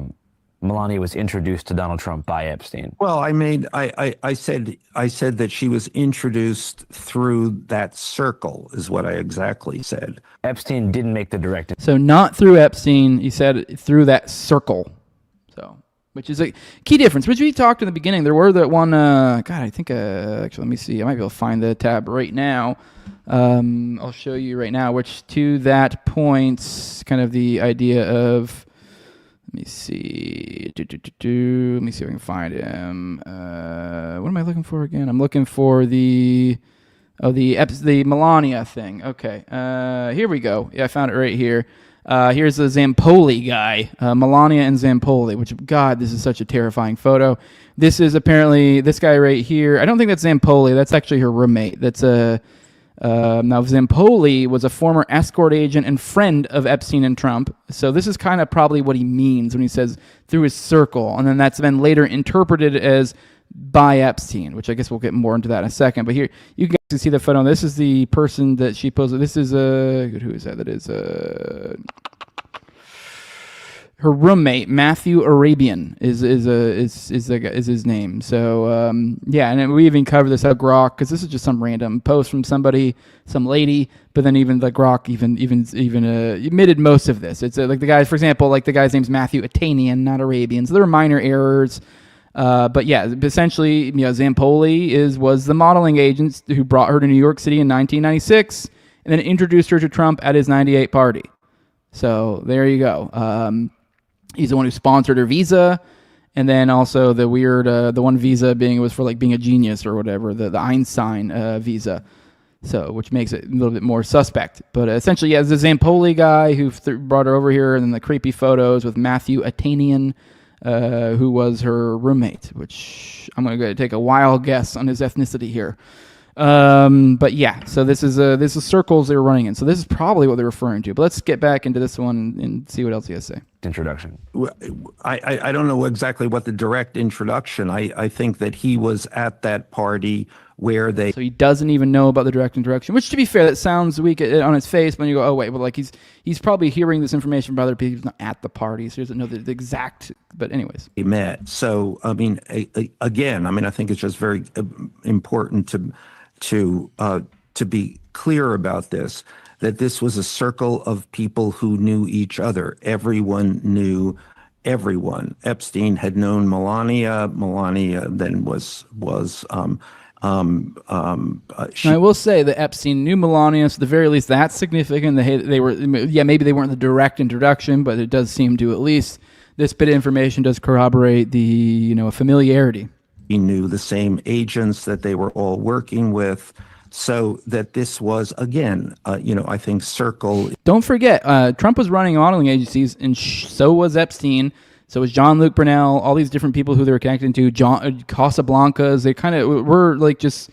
Melania was introduced to Donald Trump by Epstein. Well, I said that she was introduced through that circle is what I exactly said. Epstein didn't make the direct. So not through Epstein, he said through that circle. So, which is a key difference, which we talked in the beginning. There were that one, I think, actually, let me see. I might be able to find the tab right now. I'll show you right now, which to that point, kind of the idea of, let me see. Let me see if I can find him. What am I looking for again? I'm looking for the Melania thing. Okay. Here we go. Yeah, I found it right here. Here's the Zampoli guy, Melania and Zampoli. Which, God, this is such a terrifying photo. This is apparently this guy right here. I don't think that's Zampoli. That's actually her roommate. That's now, Zampoli was a former escort agent and friend of Epstein and Trump. So this is kind of probably what he means when he says through his circle. And then that's been later interpreted as by Epstein, which I guess we'll get more into that in a second. But here, you guys can see the photo. This is the person that she posed. This is who is that? That is her roommate, Matthew Arabian, is his name. So yeah, and we even covered this at Grok because this is just some random post from somebody, some lady. But then even the Grok even admitted most of this. It's like the guy, for example, like the guy's name's Matthew Atanian, not Arabian. So there were minor errors. But yeah, essentially, Zampoli was the modeling agent who brought her to New York City in 1996 and then introduced her to Trump at his 98 party. So there you go. He's the one who sponsored her visa. And then also the weird, the one visa was for like being a genius or whatever, the Einstein visa. So, which makes it a little bit more suspect. But essentially, yeah, the Zampoli guy who brought her over here, and then the creepy photos with Matthew Atanian, who was her roommate, which I'm going to take a wild guess on his ethnicity here. But yeah, so this is circles they're running in. So this is probably what they're referring to. But let's get back into this one and see what else he has to say. Introduction. I don't know exactly what the direct introduction. I think that he was at that party where they... So he doesn't even know about the direct introduction, which, to be fair, that sounds weak on its face, but you go, oh wait, well, like he's probably hearing this information from other people. He's not at the party, so he doesn't know the exact, but anyways. They met. So, I mean, again, I think it's just very important to be clear about this, that this was a circle of people who knew each other. Everyone knew everyone. Epstein had known Melania. Melania then I will say that Epstein knew Melania, so at the very least that's significant. They were, maybe they weren't the direct introduction, but it does seem to, at least this bit of information does corroborate the familiarity. He knew the same agents that they were all working with, so that this was, again, I think circle. Don't forget, Trump was running modeling agencies, and so was Epstein. So was Jean-Luc Brunel, all these different people who they were connected to, Casablancas. They kind of were like just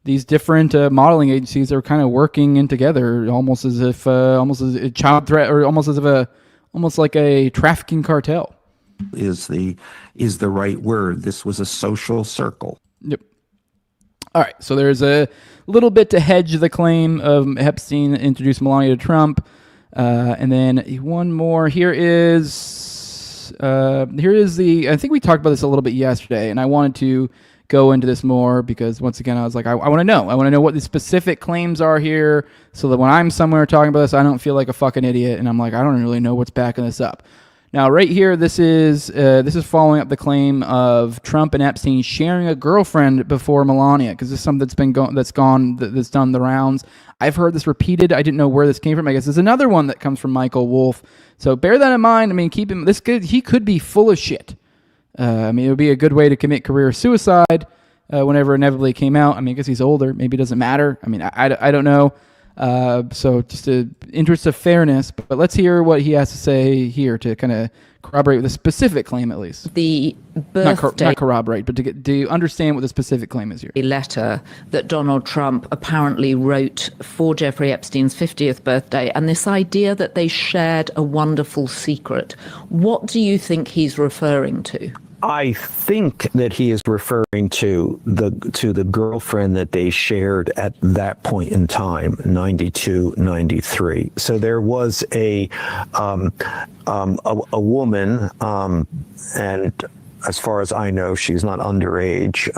these different modeling agencies that were kind of working in together, almost as if almost as a child threat, or almost like a trafficking cartel. Is the right word. This was a social circle. Yep. All right. So there's a little bit to hedge the claim of Epstein introduced Melania to Trump, and then one more. Here is the, I think we talked about this a little bit yesterday, and I wanted to go into this more because, once again, I was like, I want to know. I want to know what the specific claims are here, so that when I'm somewhere talking about this, I don't feel like a fucking idiot, and I'm like, I don't really know what's backing this up. Now, right here, this is following up the claim of Trump and Epstein sharing a girlfriend before Melania, because this is something that's done the rounds. I've heard this repeated. I didn't know where this came from. I guess there's another one that comes from Michael Wolff. So bear that in mind. I mean, he could be full of shit. It would be a good way to commit career suicide whenever inevitably it came out. I guess he's older. Maybe it doesn't matter. I don't know. So just in interest of fairness, but let's hear what he has to say here to kind of corroborate the specific claim, at least. The birthday... Not corroborate, but to understand what the specific claim is here. A letter that Donald Trump apparently wrote for Jeffrey Epstein's 50th birthday, and this idea that they shared a wonderful secret. What do you think he's referring to? I think that he is referring to the girlfriend that they shared at that point in time, 92, 93. So there was a woman, and as far as I know, she's not underage,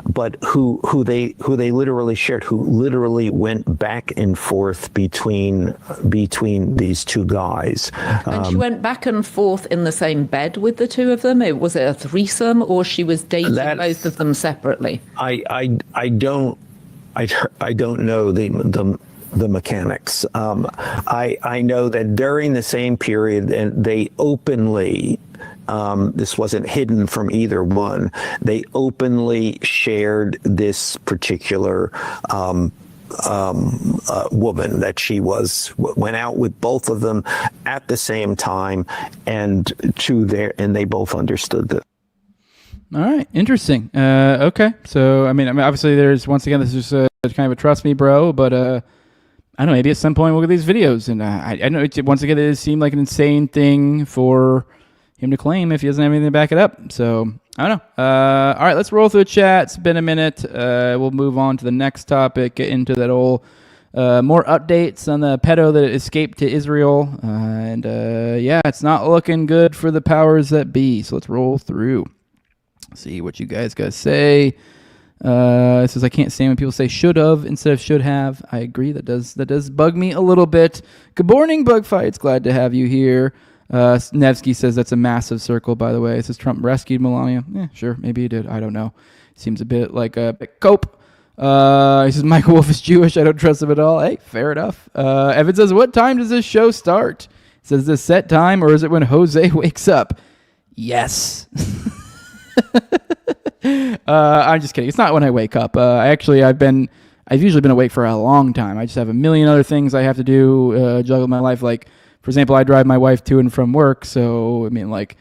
but who they literally shared, who literally went back and forth between these two guys. And she went back and forth in the same bed with the two of them? Was it a threesome, or she was dating both of them separately? I don't know the mechanics. I know that during the same period, and they openly, this wasn't hidden from either one, they openly shared this particular woman, that she went out with both of them at the same time, and they both understood this. All right, interesting. Okay, so obviously there's, once again, this is kind of a trust me, bro, but I don't know, maybe at some point we'll get these videos, and I know once again it seemed like an insane thing for him to claim if he doesn't have anything to back it up. So I don't know. All right, let's roll through the chat. It's been a minute. We'll move on to the next topic, get into that whole more updates on the pedo that escaped to Israel. It's not looking good for the powers that be. So let's roll through. See what you guys got to say. It says, I can't stand when people say should have instead of should have. I agree. That does bug me a little bit. Good morning, Bug Fights. Glad to have you here. Nevsky says that's a massive circle, by the way. It says Trump rescued Melania. Yeah, sure, maybe he did. I don't know. Seems a bit like a cope. He says Michael Wolff is Jewish. I don't trust him at all. Hey, fair enough. Evan says, what time does this show start? He says, is this set time or is it when Jose wakes up? Yes. I'm just kidding. It's not when I wake up. I've usually been awake for a long time. I just have a million other things I have to do, juggle my life. Like, for example, I drive my wife to and from work. So, I mean, like,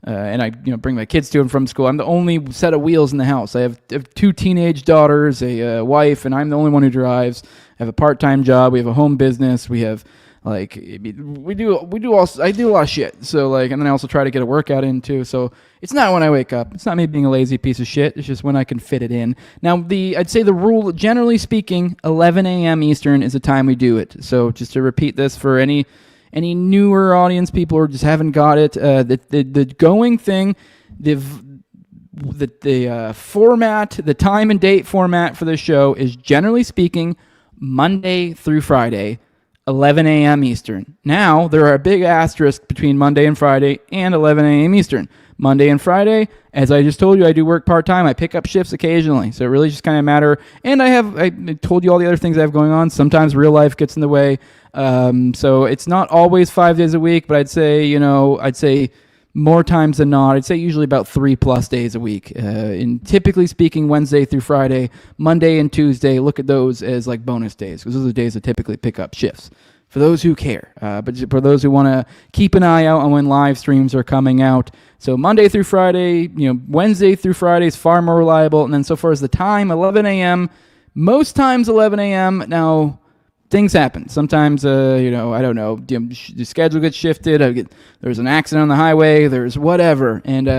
and I bring my kids to and from school. I'm the only set of wheels in the house. I have 2 teenage daughters, a wife, and I'm the only one who drives. I have a part-time job. We have a home business. We have I do a lot of shit. So and then I also try to get a workout in too. So it's not when I wake up. It's not me being a lazy piece of shit. It's just when I can fit it in. Now I'd say the rule, generally speaking, 11 a.m. Eastern is the time we do it. So just to repeat this for any newer audience people who just haven't got it, the going thing, the format, the time and date format for the show is generally speaking Monday through Friday, 11 a.m. Eastern. Now, there are a big asterisk between Monday and Friday and 11 a.m. Eastern. Monday and Friday, as I just told you, I do work part-time. I pick up shifts occasionally, so it really just kind of matter. And I told you all the other things I have going on. Sometimes real life gets in the way. So it's not always 5 days a week, but I'd say more times than not. I'd say usually about 3+ days a week. And typically speaking, Wednesday through Friday, Monday and Tuesday, look at those as like bonus days, because those are the days I typically pick up shifts. For those who care, but for those who want to keep an eye out on when live streams are coming out. So Monday through Friday, Wednesday through Friday is far more reliable. And then so far as the time, 11 a.m., most times 11 a.m. Now, things happen. Sometimes, I don't know, the schedule gets shifted. There's an accident on the highway. There's whatever. And,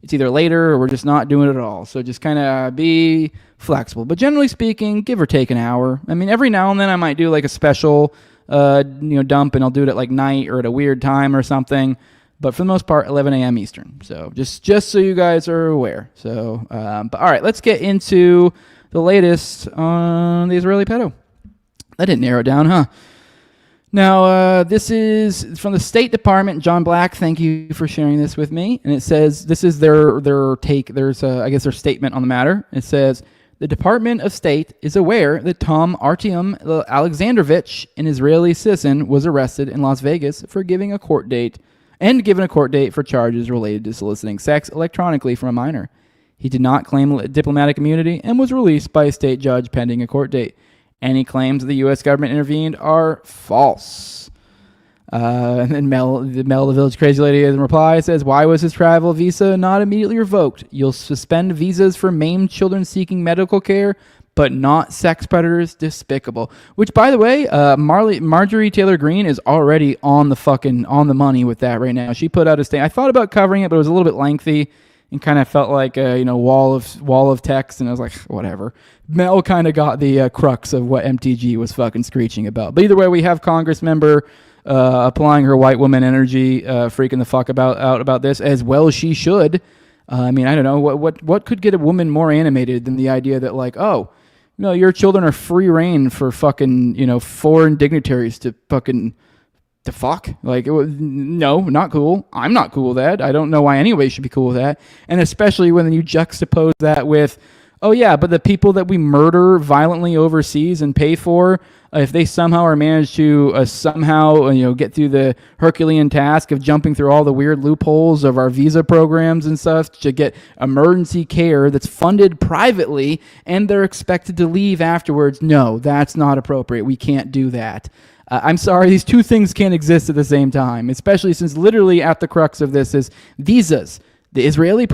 it's either later or we're just not doing it at all. So just kind of be flexible. But generally speaking, give or take an hour. I mean, every now and then I might do like a special, dump, and I'll do it at like night or at a weird time or something. But for the most part, 11 a.m. Eastern. So just so you guys are aware. So, but all right, let's get into the latest on the Israeli pedo. That didn't narrow it down, huh? Now, this is from the State Department. John Black, thank you for sharing this with me. And it says, this is their take. There's, their statement on the matter. It says, the Department of State is aware that Tom Artyom Alexandrovich, an Israeli citizen, was arrested in Las Vegas for given a court date for charges related to soliciting sex electronically from a minor. He did not claim diplomatic immunity and was released by a state judge pending a court date. Any claims the U.S. government intervened are false. And then Mel, the Village Crazy Lady, in reply says, why was his travel visa not immediately revoked? You'll suspend visas for maimed children seeking medical care, but not sex predators. Despicable. Which, by the way, Marjorie Taylor Greene is already on the money with that right now. She put out a statement. I thought about covering it, but it was a little bit lengthy and kind of felt like a wall of text, and I was like, whatever. Mel kind of got the crux of what MTG was fucking screeching about. But either way, we have Congress member applying her white woman energy, freaking the fuck out about this, as well as she should. I mean, I don't know what could get a woman more animated than the idea that like, oh, your children are free reign for fucking foreign dignitaries to fucking. The fuck? No, not cool. I'm not cool with that. I don't know why anybody should be cool with that. And especially when you juxtapose that with, oh yeah, but the people that we murder violently overseas and pay for, if they somehow are managed to get through the Herculean task of jumping through all the weird loopholes of our visa programs and stuff to get emergency care that's funded privately, and they're expected to leave afterwards, no, that's not appropriate. We can't do that. I'm sorry, these two things can't exist at the same time, especially since literally at the crux of this is visas. The Israeli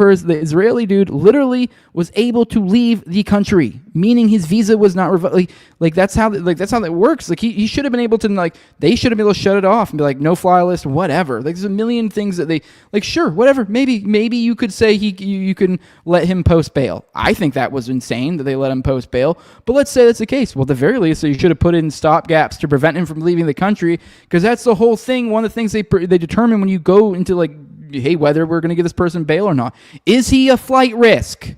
dude literally was able to leave the country, meaning his visa was not revoked. That's how that works. He should have been able to they should have been able to shut it off and be like, no fly list, whatever. There's a million things that they sure, whatever. Maybe you could say you can let him post bail. I think that was insane that they let him post bail. But let's say that's the case. Well, at the very least, so you should have put in stopgaps to prevent him from leaving the country, because that's the whole thing. One of the things they determine when you go into hey, whether we're going to give this person bail or not. Is he a flight risk?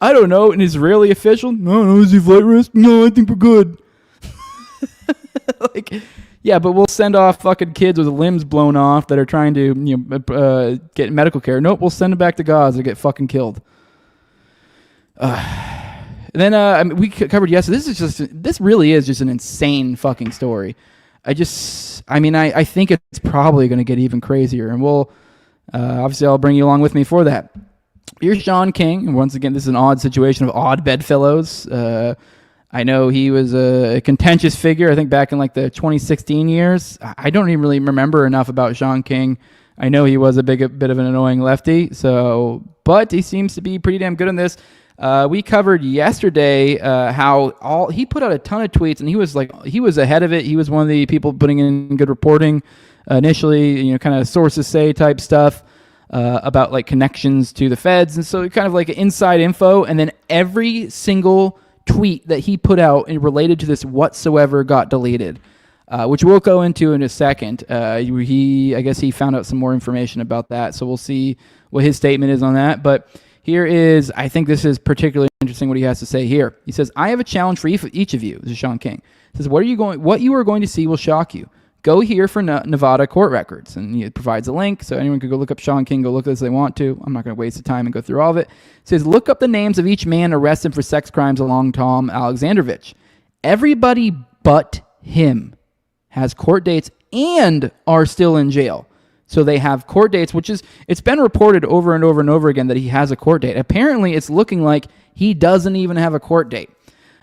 I don't know. An Israeli official? No, is he a flight risk? No, I think we're good. Like, yeah, but we'll send off fucking kids with limbs blown off that are trying to get medical care. Nope, we'll send them back to Gaza to get fucking killed. And then I mean, we covered yesterday. This really is just an insane fucking story. I think it's probably going to get even crazier, and we'll obviously I'll bring you along with me for that. Here's Sean King, and once again, this is an odd situation of odd bedfellows. I know he was a contentious figure, I think back in like the 2016 years. I don't even really remember enough about Sean King. I know he was a bit of an annoying lefty, but he seems to be pretty damn good in this. We covered yesterday how he put out a ton of tweets, and he was ahead of it. He was one of the people putting in good reporting initially, kind of sources say type stuff about like connections to the feds, and so kind of like inside info. And then every single tweet that he put out and related to this whatsoever got deleted, which we'll go into in a second. I guess he found out some more information about that, so we'll see what his statement is on that. But here is, I think this is particularly interesting what he has to say here. He says, I have a challenge for each of you. This is Sean King. He says, what you are going to see will shock you. Go here for Nevada court records. And he provides a link, so anyone can go look up Sean King, go look at this if they want to. I'm not going to waste the time and go through all of it. He says, look up the names of each man arrested for sex crimes along Tom Alexandrovich. Everybody but him has court dates and are still in jail. So they have court dates, it's been reported over and over and over again that he has a court date. Apparently, it's looking like he doesn't even have a court date.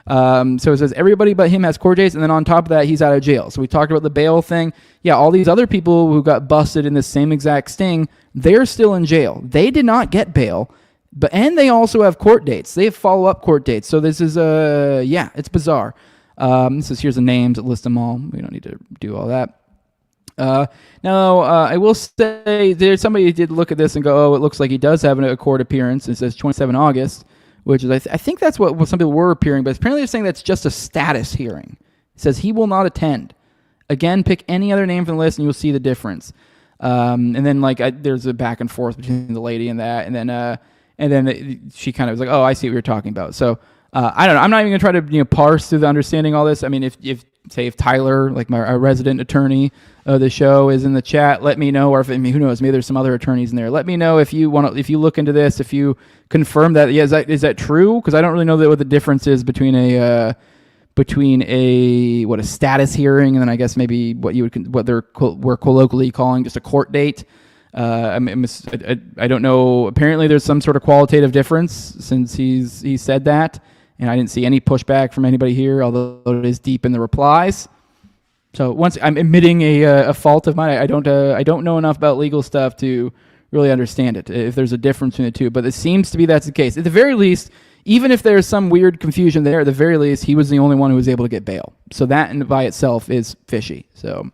So it says everybody but him has court dates, and then on top of that, he's out of jail. So we talked about the bail thing. Yeah, all these other people who got busted in this same exact sting, they're still in jail. They did not get bail, and they also have court dates. They have follow-up court dates. So this is, it's bizarre. Here's the names, list them all. We don't need to do all that. Now, I will say there's somebody who did look at this and go, oh, it looks like he does have a court appearance. It says 27 August, which is, I think that's what some people were appearing, but apparently they're saying that's just a status hearing. It says he will not attend. Again, pick any other name from the list and you'll see the difference. And then there's a back and forth between the lady and that, and then she kind of was like, oh, I see what you're talking about. So I don't know. I'm not even gonna try to parse through the understanding all this. I mean, if Tyler, like our resident attorney of the show, is in the chat, let me know. Or who knows? Maybe there's some other attorneys in there. Let me know if you look into this, if you confirm that. Yeah, is that true? Because I don't really know what the difference is between a status hearing and then I guess maybe what we're colloquially calling just a court date. I don't know. Apparently, there's some sort of qualitative difference since he said that. And I didn't see any pushback from anybody here, although it is deep in the replies. So once I'm admitting a fault of mine, I don't know enough about legal stuff to really understand it, if there's a difference between the two. But it seems to be that's the case. At the very least, even if there's some weird confusion there, at the very least, he was the only one who was able to get bail. So that in by itself is fishy. So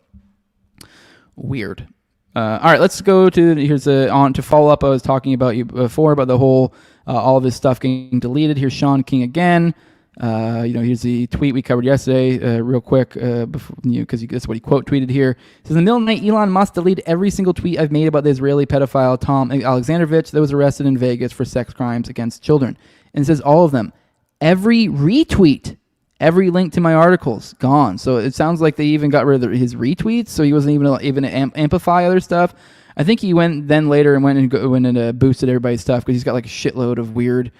weird. All right, let's go to on to follow up. I was talking about you before about the whole all of this stuff getting deleted. Here's Sean King again. Here's the tweet we covered yesterday, real quick, because that's what he quote tweeted here. It says, in the middle of the night, Elon must delete every single tweet I've made about the Israeli pedophile Tom Alexandrovich that was arrested in Vegas for sex crimes against children. And it says all of them. Every retweet, every link to my articles, gone. So it sounds like they even got rid of his retweets, so he wasn't even amplify other stuff. I think he went then later and went and boosted everybody's stuff because he's got like a shitload of weird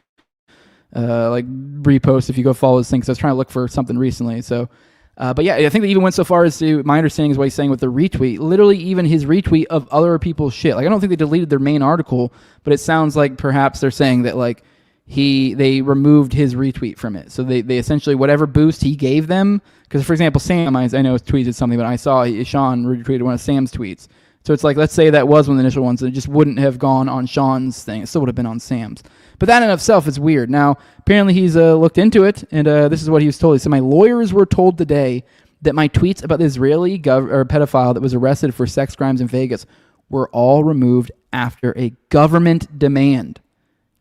reposts if you go follow his thing. So I was trying to look for something recently. So, but yeah, I think they even went so far as to, my understanding is what he's saying with the retweet, literally even his retweet of other people's shit. Like I don't think they deleted their main article, but it sounds like perhaps they're saying that like they removed his retweet from it. So they essentially, whatever boost he gave them, because for example, Sam, I know tweeted something, but I saw Sean retweeted one of Sam's tweets. So it's like, let's say that was one of the initial ones, and it just wouldn't have gone on Sean's thing. It still would have been on Sam's. But that in itself is weird. Now, apparently he's looked into it, and this is what he was told. He said, my lawyers were told today that my tweets about the Israeli pedophile that was arrested for sex crimes in Vegas were all removed after a government demand.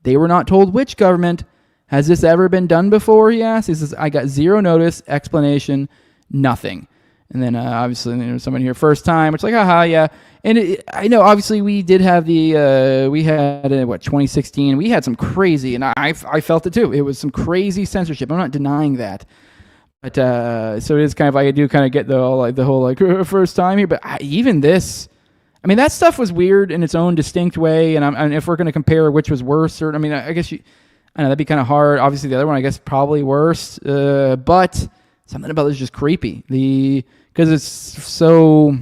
They were not told which government. Has this ever been done before, he asked. He says, I got zero notice, explanation, nothing. And then obviously there's someone here first time, which like, haha, yeah. And I know obviously we did have the, we had 2016, we had some crazy, and I felt it too. It was some crazy censorship. I'm not denying that. But so it is kind of, I do kind of get the whole first time here, but even this, I mean, that stuff was weird in its own distinct way. And if we're going to compare which was worse, or I mean, I guess I know that'd be kind of hard. Obviously, the other one, I guess, probably worse. But something about it is just creepy. Because it's so,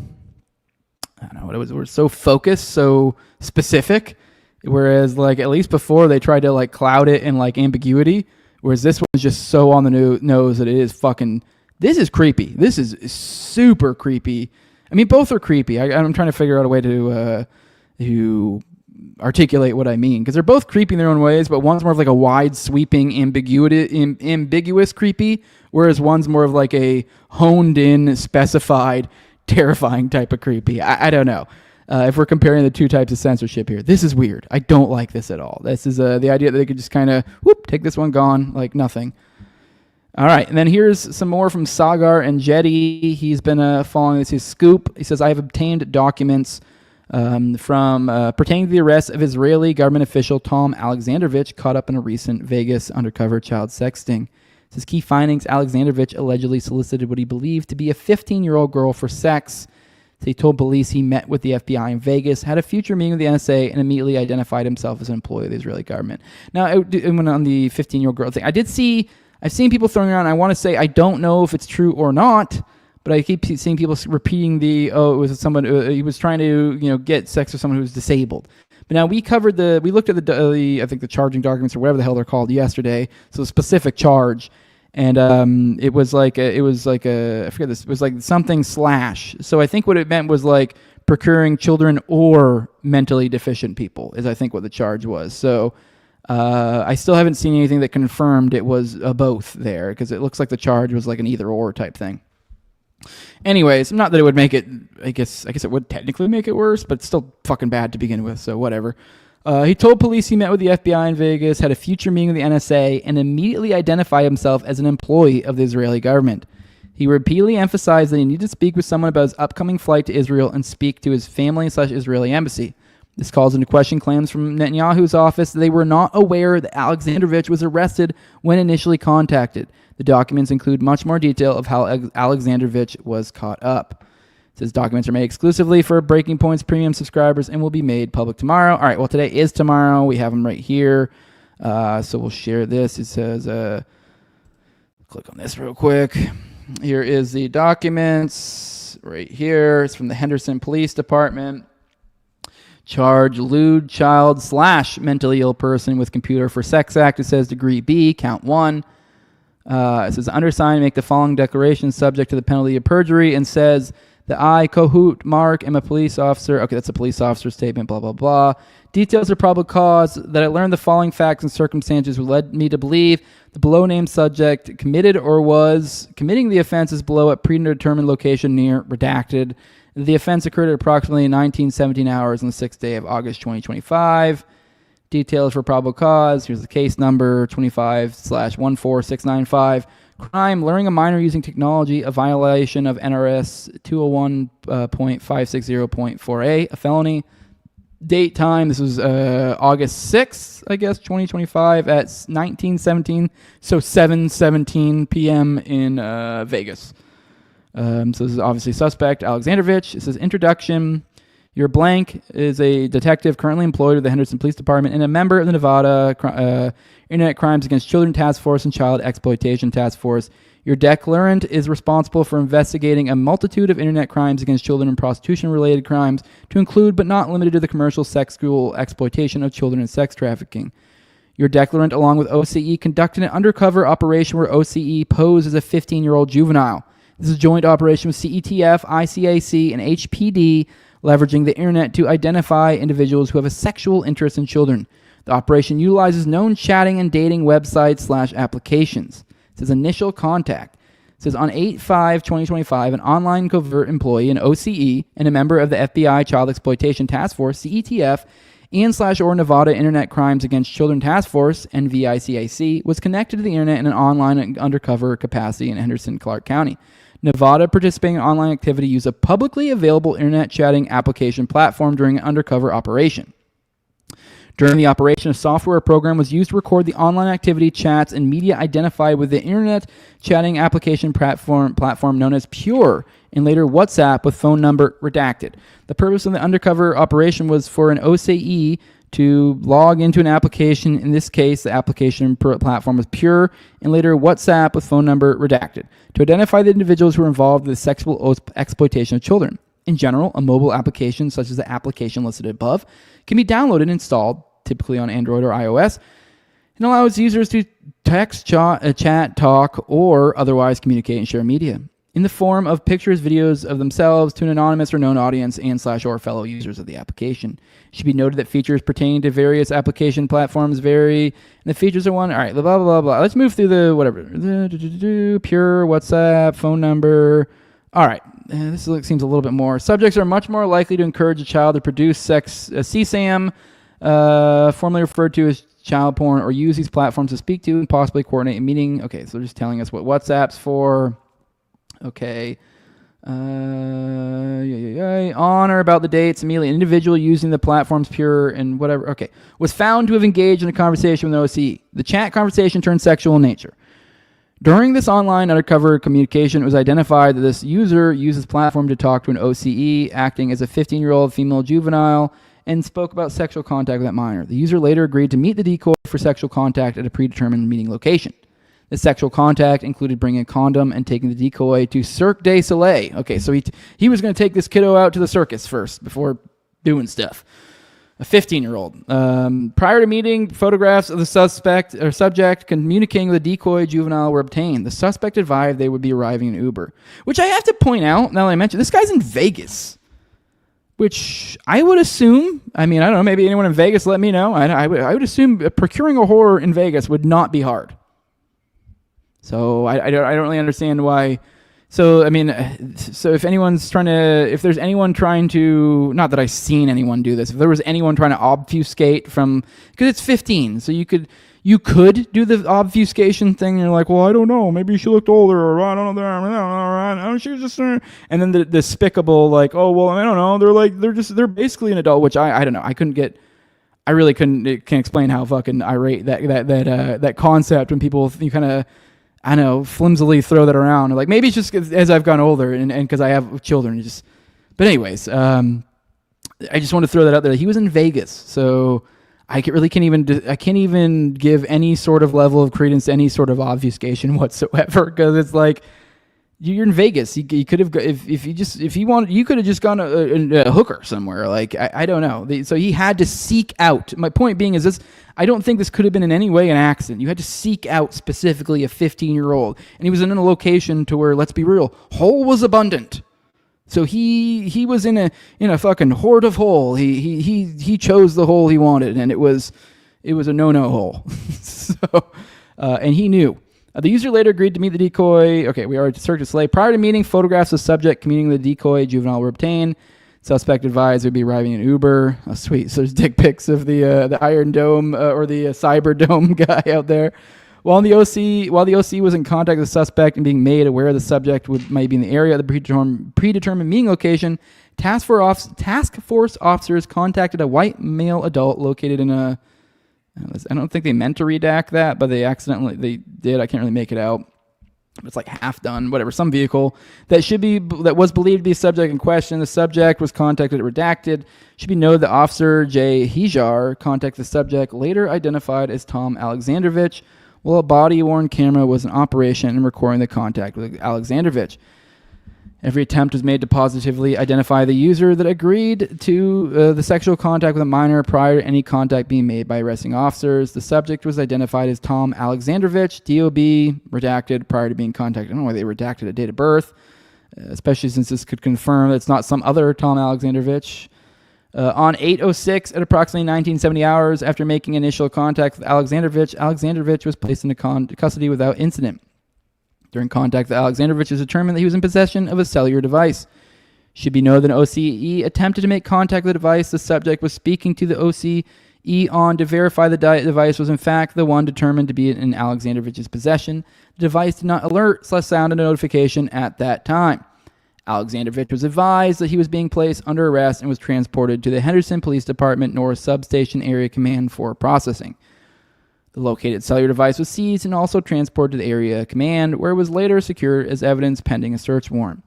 I don't know what it was. We're so focused, so specific. Whereas, like, at least before they tried to like cloud it in like ambiguity. Whereas this one is just so on the nose that it is fucking. This is creepy. This is super creepy. I mean, both are creepy. I'm trying to figure out a way to articulate what I mean, because they're both creepy in their own ways. But one's more of like a wide sweeping ambiguous creepy, whereas one's more of like a honed in, specified, terrifying type of creepy. I don't know. If we're comparing the two types of censorship here, this is weird. I don't like this at all. This is the idea that they could just kind of take this one, gone, like nothing. All right, and then here's some more from Sagar and Jetty. He's been following this. His scoop. He says, I have obtained documents from pertaining to the arrest of Israeli government official Tom Alexandrovich, caught up in a recent Vegas undercover child sex sting. It says, key findings, Alexandrovich allegedly solicited what he believed to be a 15-year-old girl for sex. So he told police he met with the FBI in Vegas, had a future meeting with the NSA, and immediately identified himself as an employee of the Israeli government. Now, it went on the 15-year-old girl thing. I've seen people throwing around, I want to say, I don't know if it's true or not, but I keep seeing people repeating it was someone, he was trying to, get sex with someone who was disabled. But now we looked at I think the charging documents or whatever the hell they're called yesterday, so a specific charge. And it was like I forget this. It was like something / So I think what it meant was like procuring children or mentally deficient people is I think what the charge was. So I still haven't seen anything that confirmed it was both there, because it looks like the charge was like an either or type thing. Anyways, not that it would make it. I guess it would technically make it worse, but it's still fucking bad to begin with. So whatever. He told police he met with the FBI in Vegas, had a future meeting with the NSA, and immediately identified himself as an employee of the Israeli government. He repeatedly emphasized that he needed to speak with someone about his upcoming flight to Israel and speak to his family / Israeli embassy. This calls into question claims from Netanyahu's office that they were not aware that Alexandrovich was arrested when initially contacted. The documents include much more detail of how Alexandrovich was caught up. It says documents are made exclusively for Breaking Point's premium subscribers and will be made public tomorrow. All right, well, today is tomorrow. We have them right here. So we'll share this. It says, click on this real quick. Here is the documents right here. It's from the Henderson Police Department. Charge lewd child / mentally ill person with computer for sex act. It says degree B, count 1. It says undersigned, make the following declaration subject to the penalty of perjury, and says that I, Kohut Mark, am a police officer. Okay, that's a police officer statement, blah, blah, blah. Details of probable cause that I learned the following facts and circumstances which led me to believe the below-named subject committed or was committing the offenses below at predetermined location near redacted. The offense occurred at approximately 19:17 hours on the 6th day of August 2025. Details for probable cause. Here's the case number 25/14695. Crime, luring a minor using technology, a violation of NRS 201.560.4a, a felony. Date, time, this was August 6th, I guess, 2025 at 19:17, so 7:17 p.m. in Vegas. So this is obviously suspect, Alexandrovich. It says introduction. Your blank is a detective currently employed with the Henderson Police Department and a member of the Nevada Internet Crimes Against Children Task Force and Child Exploitation Task Force. Your declarant is responsible for investigating a multitude of internet crimes against children and prostitution-related crimes, to include but not limited to the commercial sexual exploitation of children and sex trafficking. Your declarant, along with OCE, conducted an undercover operation where OCE posed as a 15-year-old juvenile. This is a joint operation with CETF, ICAC, and HPD, leveraging the internet to identify individuals who have a sexual interest in children. The operation utilizes known chatting and dating websites / applications. It says initial contact. It says on 8/5/2025, an online covert employee, an OCE, and a member of the FBI Child Exploitation Task Force, CETF, and/or Nevada Internet Crimes Against Children Task Force, NVICAC, was connected to the internet in an online undercover capacity in Henderson, Clark County. Nevada participating in online activity used a publicly available internet chatting application platform during an undercover operation. During the operation, a software program was used to record the online activity, chats, and media identified with the internet chatting application platform known as Pure, and later WhatsApp with phone number redacted. The purpose of the undercover operation was for an OCE to log into an application. In this case, the application platform was Pure, and later WhatsApp with phone number redacted, to identify the individuals who were involved with the sexual exploitation of children. In general, a mobile application, such as the application listed above, can be downloaded and installed, typically on Android or iOS, and allows users to text, chat, talk, or otherwise communicate and share media in the form of pictures, videos of themselves to an anonymous or known audience and/or fellow users of the application. It should be noted that features pertaining to various application platforms vary, and the features are one. All right, blah, blah, blah, blah. Let's move through the whatever. Pure, WhatsApp, phone number. All right, this seems a little bit more. Subjects are much more likely to encourage a child to produce CSAM, formerly referred to as child porn, or use these platforms to speak to and possibly coordinate a meeting. Okay, so they're just telling us what WhatsApp's for. Okay. On or about the dates, immediately an individual using the platform's Pure and whatever, okay, was found to have engaged in a conversation with an OCE. The chat conversation turned sexual in nature. During this online undercover communication, it was identified that this user used this platform to talk to an OCE, acting as a 15-year-old female juvenile, and spoke about sexual contact with that minor. The user later agreed to meet the decoy for sexual contact at a predetermined meeting location. The sexual contact included bringing a condom and taking the decoy to Cirque du Soleil. Okay, so he was going to take this kiddo out to the circus first before doing stuff. A 15-year-old. Prior to meeting, photographs of the subject communicating with the decoy juvenile were obtained. The suspect advised they would be arriving in Uber, which I have to point out, now that I mentioned, this guy's in Vegas, which I would assume, I mean, I don't know, maybe anyone in Vegas let me know. I would assume procuring a whore in Vegas would not be hard. So I don't really understand why. So, I mean, so if there's anyone trying to, not that I've seen anyone do this, if there was anyone trying to obfuscate from, because it's 15, so you could do the obfuscation thing, and you're like, well, I don't know, maybe she looked older, or I don't know, she was just, and then the despicable, like, oh, well, I don't know, they're basically an adult, which I don't know, can't explain how fucking irate that concept when people, you kind of, I know, flimsily throw that around. Like, maybe it's just as I've gotten older and because I have children. But anyways, I just want to throw that out there. He was in Vegas, so I can't even give any sort of level of credence to any sort of obfuscation whatsoever, because it's like, you're in Vegas. You could have, if he wanted, you could have just gone a hooker somewhere. Like, I don't know. So he had to seek out. My point being is this: I don't think this could have been in any way an accident. You had to seek out specifically a 15-year-old, and he was in a location to where, let's be real, hole was abundant. So he was in a fucking horde of hole. He chose the hole he wanted, and it was a no hole. So and he knew. The user later agreed to meet the decoy. Okay, we already Cirque du Soleil. Prior to meeting, photographs of subject communicating with the decoy juvenile were obtained. Suspect advised would be arriving in Uber. Oh, sweet. So there's dick pics of the Iron Dome or the Cyber Dome guy out there. While the OC was in contact with the suspect and being made aware the subject might be in the area of the predetermined meeting location, task force officers contacted a white male adult located in a. I don't think they meant to redact that, but they did. I can't really make it out. It's like half done, whatever. Some vehicle that was believed to be a subject in question. The subject was contacted redacted. Should be noted that Officer J. Hijar contacted the subject, later identified as Tom Alexandrovich, while a body-worn camera was in operation and recording the contact with Alexandrovich. Every attempt was made to positively identify the user that agreed to the sexual contact with a minor prior to any contact being made by arresting officers. The subject was identified as Tom Alexandrovich, DOB, redacted prior to being contacted. I don't know why they redacted a date of birth, especially since this could confirm that it's not some other Tom Alexandrovich. On 8:06 at approximately 1970 hours after making initial contact with Alexandrovich was placed into custody without incident. During contact with Alexandrovich, it was determined that he was in possession of a cellular device. Should be noted that an OCE attempted to make contact with the device the subject was speaking to the OCE on to verify the device was in fact the one determined to be in Alexandrovich's possession. The device did not alert/sound a notification at that time. Alexandrovich was advised that he was being placed under arrest and was transported to the Henderson Police Department North Substation Area Command for processing. The located cellular device was seized and also transported to the Area Command, where it was later secured as evidence pending a search warrant.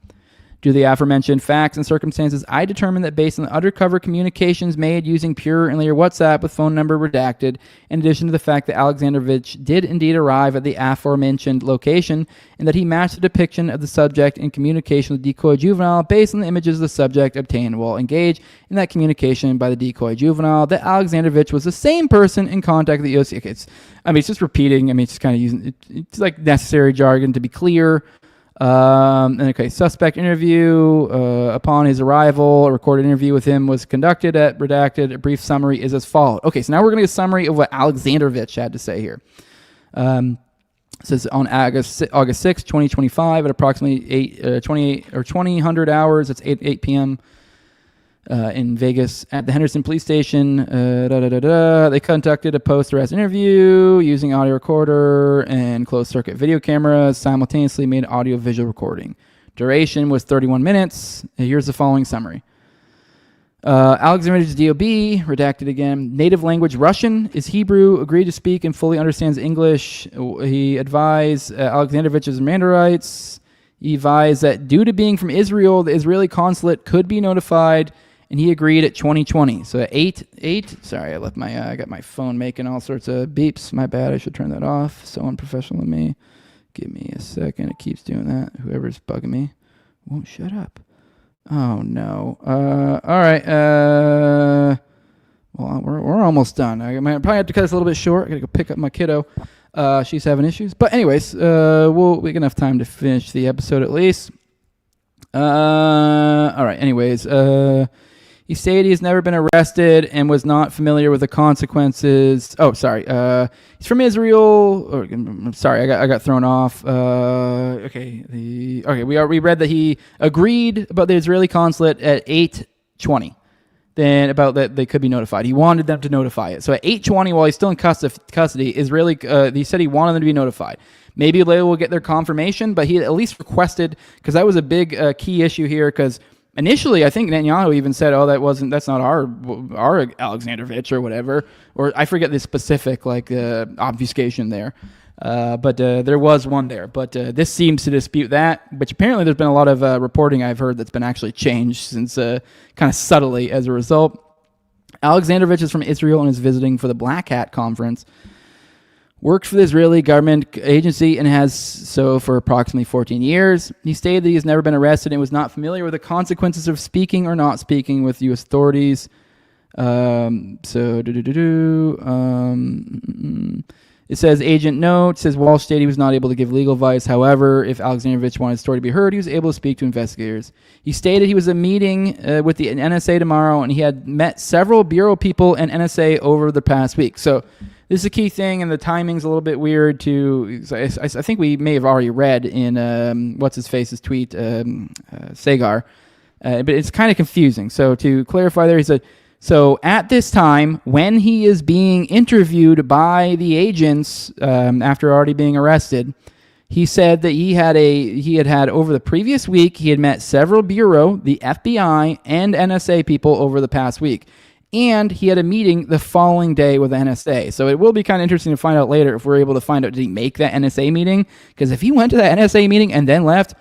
Due to the aforementioned facts and circumstances, I determined that based on the undercover communications made using Pure and later WhatsApp with phone number redacted, in addition to the fact that Alexandrovich did indeed arrive at the aforementioned location, and that he matched the depiction of the subject in communication with the decoy juvenile based on the images the subject obtained while engaged in that communication by the decoy juvenile, that Alexandrovich was the same person in contact with the OC. Okay, it's just repeating. It's just kind of using it's like necessary jargon to be clear. Suspect interview. Upon his arrival, a recorded interview with him was conducted at redacted. A brief summary is as follows. Okay, so now we're going to get a summary of what Alexandrovich had to say here. It says on August 6, 2025 at approximately 2000 hours, it's 8 p.m. In Vegas at the Henderson Police Station. They conducted a post-arrest interview using audio recorder and closed-circuit video cameras, simultaneously made audio-visual recording. Duration was 31 minutes. Here's the following summary. Alexandrovich's DOB, redacted again. Native language Russian, is Hebrew, agreed to speak and fully understands English. He advised Alexandrovich's Mandarites. He advised that due to being from Israel, the Israeli consulate could be notified, and he agreed at 2020. So at 8. Sorry, I got my phone making all sorts of beeps. My bad. I should turn that off. So unprofessional of me. Give me a second. It keeps doing that. Whoever's bugging me won't shut up. Oh no. All right. Well, we're almost done. I might probably have to cut this a little bit short. I gotta go pick up my kiddo. She's having issues. But anyways, we got enough time to finish the episode at least. All right. Anyways, he stated he's never been arrested and was not familiar with the consequences. Oh, sorry. He's from Israel. I'm sorry, I got thrown off. We read that he agreed about the Israeli consulate at 8:20. Then about that they could be notified. He wanted them to notify it. So at 8:20, while he's still in custody, he said he wanted them to be notified. Maybe later we'll get their confirmation, but he at least requested, because that was a big key issue here, because initially, I think Netanyahu even said, that's not our Alexandrovich or whatever, or I forget the specific obfuscation there. But there was one there. But this seems to dispute that, which apparently there's been a lot of reporting I've heard that's been actually changed since kind of subtly as a result. Alexandrovich is from Israel and is visiting for the Black Hat Conference. Worked for the Israeli government agency and has so for approximately 14 years. He stated that he has never been arrested and was not familiar with the consequences of speaking or not speaking with U.S. authorities. It says, agent note, says Walsh stated he was not able to give legal advice. However, if Alexandrovich wanted his story to be heard, he was able to speak to investigators. He stated he was at a meeting with the NSA tomorrow, and he had met several Bureau people and NSA over the past week. So this is a key thing, and the timing's a little bit weird too. I think we may have already read in what's-his-face's tweet, Sagar, but it's kind of confusing. So to clarify there, he said, so at this time, when he is being interviewed by the agents after already being arrested, he said that he had over the previous week, he had met several Bureau, the FBI, and NSA people over the past week. And he had a meeting the following day with the NSA. So it will be kind of interesting to find out later if we're able to find out, did he make that NSA meeting? Because if he went to that NSA meeting and then left,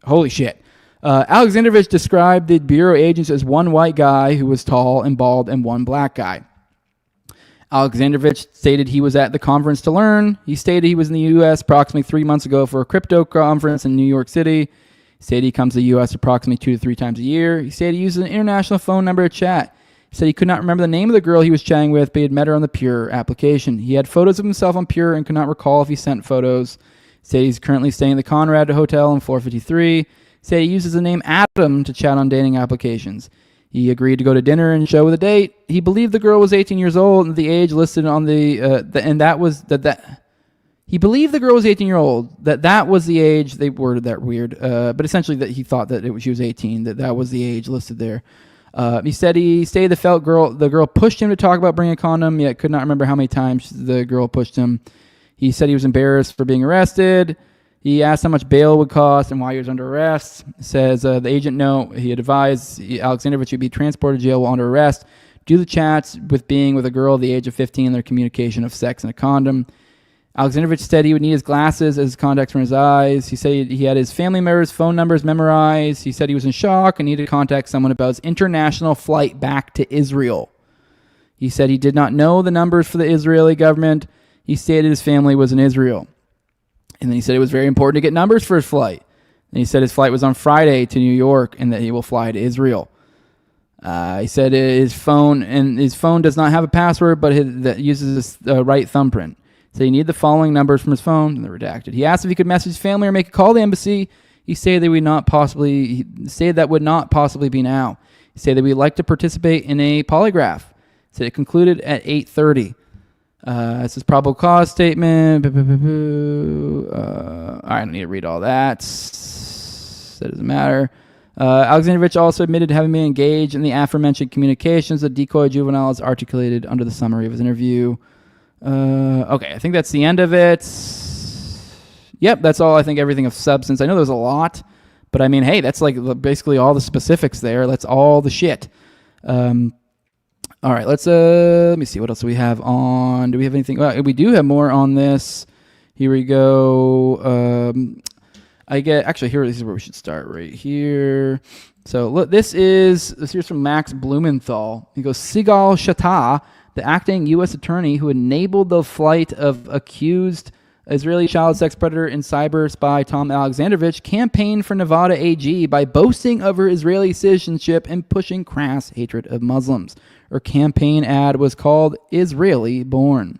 holy shit. Alexandrovich described the Bureau agents as one white guy who was tall and bald and one black guy. Alexandrovich stated he was at the conference to learn. He stated he was in the U.S. approximately 3 months ago for a crypto conference in New York City. He stated he comes to the U.S. approximately 2 to 3 times a year. He stated he uses an international phone number to chat. He said he could not remember the name of the girl he was chatting with, but he had met her on the Pure application. He had photos of himself on Pure and could not recall if he sent photos. He said he's currently staying at the Conrad Hotel on floor 53. He said he uses the name Adam to chat on dating applications. He agreed to go to dinner and show with a date. He believed the girl was 18 years old and the age listed on he believed the girl was 18 years old, that was the age. They worded that weird, but essentially that he thought that she was 18, that was the age listed there. He said he stated the girl pushed him to talk about bringing a condom, yet could not remember how many times the girl pushed him. He said he was embarrassed for being arrested. He asked how much bail would cost and why he was under arrest. It says the agent he had advised Alexandrovich would be transported to jail while under arrest due to the chats with being with a girl at the age of 15 and their communication of sex and a condom. Alexandrovich said he would need his glasses as contacts for his eyes. He said he had his family members' phone numbers memorized. He said he was in shock and needed to contact someone about his international flight back to Israel. He said he did not know the numbers for the Israeli government. He stated his family was in Israel. And then he said it was very important to get numbers for his flight. And he said his flight was on Friday to New York and that he will fly to Israel. He said his phone does not have a password, but that uses his right thumbprint. So he needed the following numbers from his phone, and they're redacted. He asked if he could message his family or make a call to the embassy. He said that would not possibly be now. He said that we'd like to participate in a polygraph. He said it concluded at 8:30. This is probable cause statement. I don't need to read all that. That doesn't matter. Alexandrovich also admitted to having been engaged in the aforementioned communications that decoy juveniles articulated under the summary of his interview. Okay, I think that's the end of it. Yep, that's all. I think everything of substance. I know there's a lot, but I mean, hey, that's like basically all the specifics there. That's all the shit. All right, let me see. What else do we have on? Do we have anything? Well, we do have more on this. Here we go. This is where we should start right here. So look, this here's from Max Blumenthal. He goes, Sigal Shattah, the acting U.S. attorney who enabled the flight of accused Israeli child sex predator and cyber spy Tom Alexandrovich, campaigned for Nevada AG by boasting of her Israeli citizenship and pushing crass hatred of Muslims. Her campaign ad was called Israeli Born.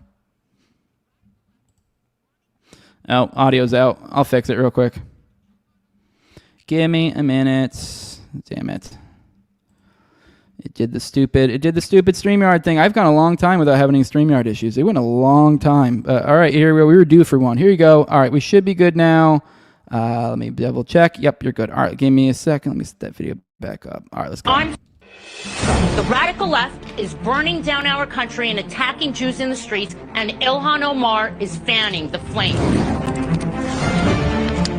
Oh, audio's out. I'll fix it real quick. Give me a minute. Damn it. It did the stupid StreamYard thing. I've gone a long time without having any StreamYard issues. It went a long time. All right, here we go. We were due for one. Here you go. All right, we should be good now. Let me double check. Yep, you're good. All right, give me a second. Let me set that video back up. All right, let's go. The radical left is burning down our country and attacking Jews in the streets, and Ilhan Omar is fanning the flames.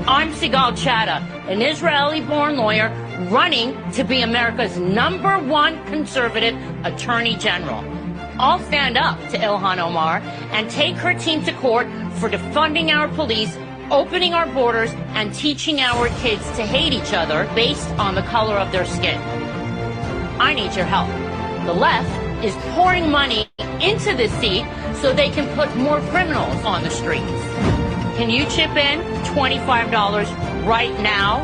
I'm Sigal Shattah, an Israeli-born lawyer running to be America's #1 conservative attorney general. I'll stand up to Ilhan Omar and take her team to court for defunding our police, opening our borders, and teaching our kids to hate each other based on the color of their skin. I need your help. The left is pouring money into this seat so they can put more criminals on the streets. Can you chip in $25 right now?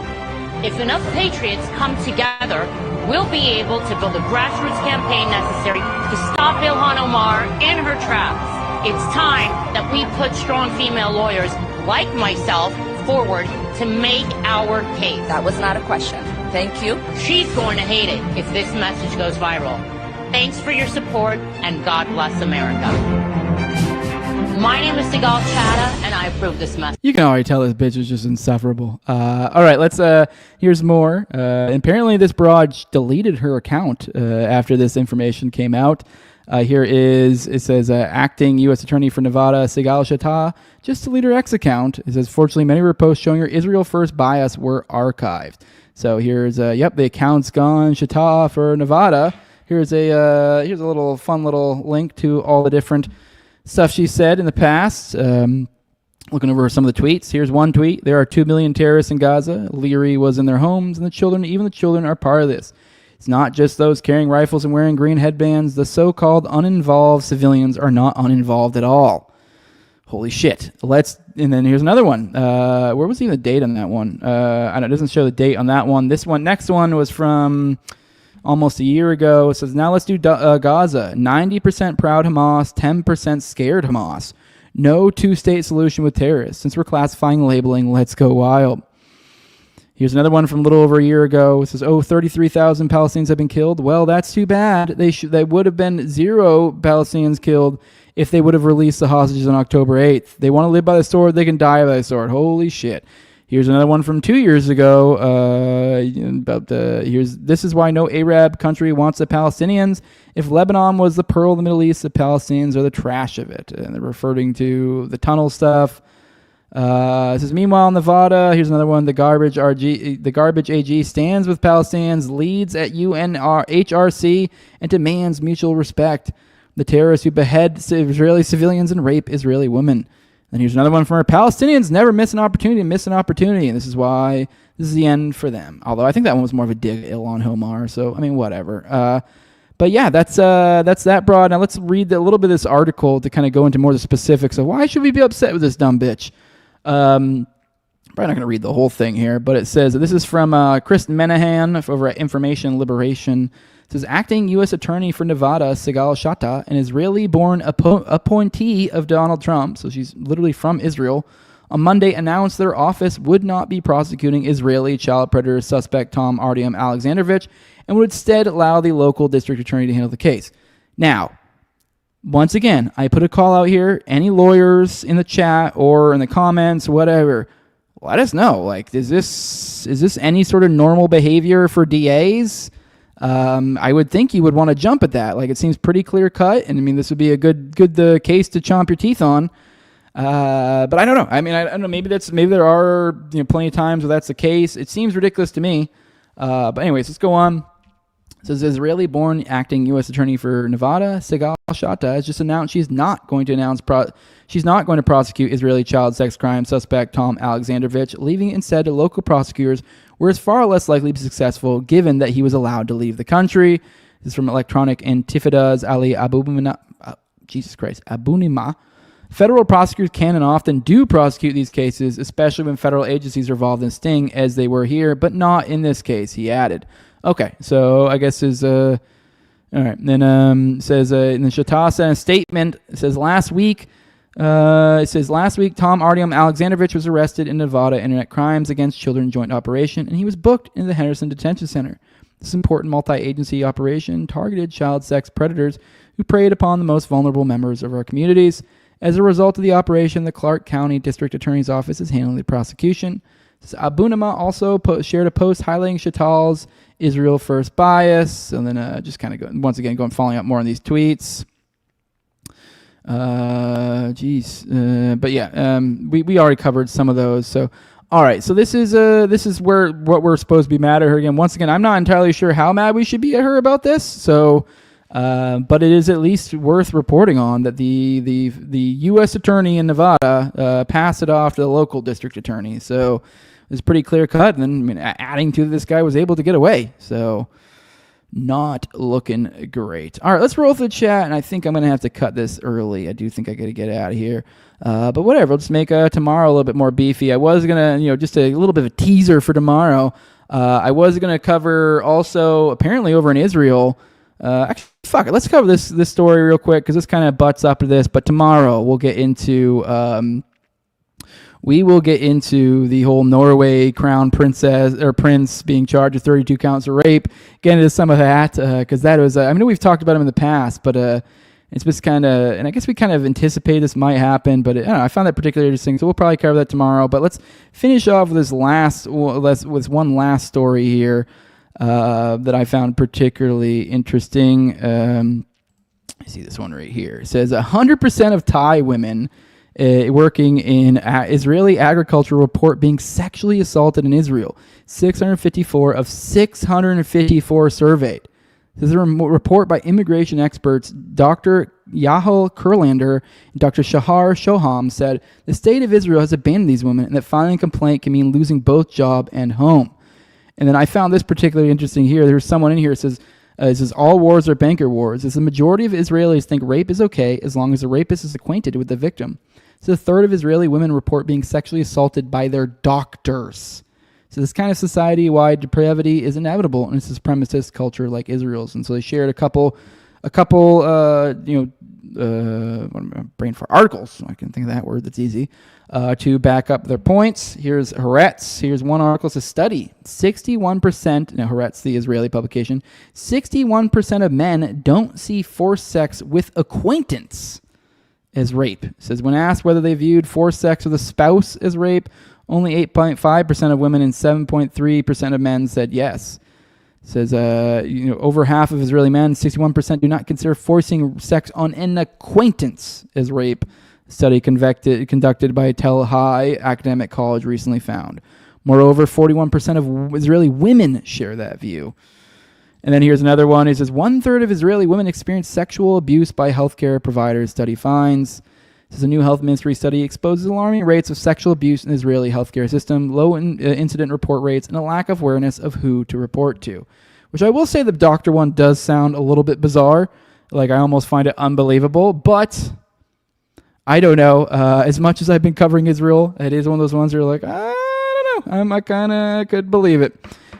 If enough patriots come together, we'll be able to build a grassroots campaign necessary to stop Ilhan Omar in her tracks. It's time that we put strong female lawyers like myself forward to make our case. That was not a question. Thank you. She's going to hate it if this message goes viral. Thanks for your support, and God bless America. My name is Sigal Shattah, and I approve this message. You can already tell this bitch is just insufferable. All right, here's more. Apparently this broad deleted her account after this information came out. It says, acting U.S. Attorney for Nevada, Sigal Shattah, just deleted her X account. It says, fortunately, many of her posts showing her Israel first bias were archived. So here's, the account's gone, Shattah for Nevada. Here's a little fun little link to all the different stuff she said in the past. Looking over some of the tweets. Here's one tweet. There are 2 million terrorists in Gaza. Leary was in their homes, and even the children are part of this. It's not just those carrying rifles and wearing green headbands. The so-called uninvolved civilians are not uninvolved at all. Holy shit. And then here's another one. Where was even the date on that one? I don't know, it doesn't show the date on that one. Next one was from almost a year ago. It says, now let's do Gaza. 90% proud Hamas, 10% scared Hamas. No two-state solution with terrorists. Since we're classifying labeling, let's go wild. Here's another one from a little over a year ago. It says, 33,000 Palestinians have been killed. Well, that's too bad. They would have been 0 Palestinians killed if they would have released the hostages on October 8th. They want to live by the sword. They can die by the sword. Holy shit. Here's another one from 2 years ago. This is why no Arab country wants the Palestinians. If Lebanon was the pearl of the Middle East, the Palestinians are the trash of it. And they're referring to the tunnel stuff. It says, meanwhile, in Nevada, here's another one. The garbage AG stands with Palestinians, leads at UNHRC, and demands mutual respect. The terrorists who behead Israeli civilians and rape Israeli women. And here's another one from her. Palestinians never miss an opportunity. And this is why this is the end for them. Although I think that one was more of a dig Ilhan Omar. So, I mean, whatever. But yeah, that's that broad. Now let's read a little bit of this article to kind of go into more of the specifics of why should we be upset with this dumb bitch. Probably not going to read the whole thing here, but it says, this is from Chris Menahan over at Information Liberation. It says, acting U.S. Attorney for Nevada, Sigal Shatta, an Israeli-born appointee of Donald Trump, so she's literally from Israel, on Monday announced their office would not be prosecuting Israeli child predator suspect Tom Artyom Alexandrovich and would instead allow the local district attorney to handle the case. Now, once again, I put a call out here. Any lawyers in the chat or in the comments, whatever, let us know. Like, is this any sort of normal behavior for DAs? I would think you would want to jump at that. Like, it seems pretty clear cut, and I mean, this would be a good case to chomp your teeth on. But I don't know. I mean, I don't know. Maybe there are plenty of times where that's the case. It seems ridiculous to me. But anyways, let's go on. It says Israeli-born acting U.S. Attorney for Nevada, Sigal Shatta, has just announced she's not going to prosecute Israeli child sex crime suspect Tom Alexandrovich, leaving it instead to local prosecutors, where it's far less likely to be successful, given that he was allowed to leave the country. This is from Electronic Antifida's Ali Abunimah. Federal prosecutors can and often do prosecute these cases, especially when federal agencies are involved in sting, as they were here, but not in this case, he added. Okay, so I guess is all right. Then says in the Shatta sent a statement. It says last week Tom Artyom Alexandrovich was arrested in Nevada Internet Crimes Against Children Joint Operation, and he was booked into the Henderson Detention Center. This important multi-agency operation targeted child sex predators who preyed upon the most vulnerable members of our communities. As a result of the operation, the Clark County District Attorney's Office is handling the prosecution. Abunimah also shared a post highlighting Shatal's Israel first bias, and then just kind of going following up more on these tweets. But yeah, we already covered some of those. So, all right. So this is what we're supposed to be mad at her again. Once again, I'm not entirely sure how mad we should be at her about this. So, but it is at least worth reporting on that the U.S. attorney in Nevada passed it off to the local district attorney. So it's pretty clear cut. And then, I mean, adding to this guy was able to get away. So not looking great. All right, let's roll through the chat. And I think I'm going to have to cut this early. I do think I got to get out of here. But whatever. We'll just make tomorrow a little bit more beefy. I was going to, just a little bit of a teaser for tomorrow. I was going to cover also apparently over in Israel. Actually, fuck it. Let's cover this story real quick because this kind of butts up to this. But tomorrow we'll get into the whole Norway crown princess or prince being charged with 32 counts of rape. Get into some of that because that was I know we've talked about him in the past, but it's just kind of, and I guess we kind of anticipate this might happen. But I found that particularly interesting, so we'll probably cover that tomorrow. But let's finish off with with one last story here. That I found particularly interesting. I see this one right here. It says 100% of Thai women working in Israeli agriculture report being sexually assaulted in Israel. 654 of 654 surveyed. This is a report by immigration experts Dr. Yahel Kurlander and Dr. Shahar Shoham said the state of Israel has abandoned these women and that filing a complaint can mean losing both job and home. And then I found this particularly interesting here. There's someone in here that says all wars are banker wars. As the majority of Israelis think rape is okay as long as the rapist is acquainted with the victim. So a third of Israeli women report being sexually assaulted by their doctors. So this kind of society-wide depravity is inevitable in a supremacist culture like Israel's. And so they shared a couple brain for articles. I can think of that word. That's easy. To back up their points. Here's Haaretz. Here's one article. It's a study. 61%, now Haaretz, the Israeli publication, 61% of men don't see forced sex with acquaintance as rape. It says when asked whether they viewed forced sex with a spouse as rape, only 8.5% of women and 7.3% of men said yes. It says, over half of Israeli men, 61%, do not consider forcing sex on an acquaintance as rape. study conducted by Tel Hai Academic College recently found. Moreover, 41% of Israeli women share that view. And then here's another one. It says 1/3 of Israeli women experience sexual abuse by healthcare providers, study finds. This is a new health ministry study exposes alarming rates of sexual abuse in the Israeli healthcare system, low incident report rates, and a lack of awareness of who to report to. Which I will say the doctor one does sound a little bit bizarre. Like, I almost find it unbelievable, but I don't know. As much as I've been covering Israel, it is one of those ones where you're like, I don't know. I kind of could believe it.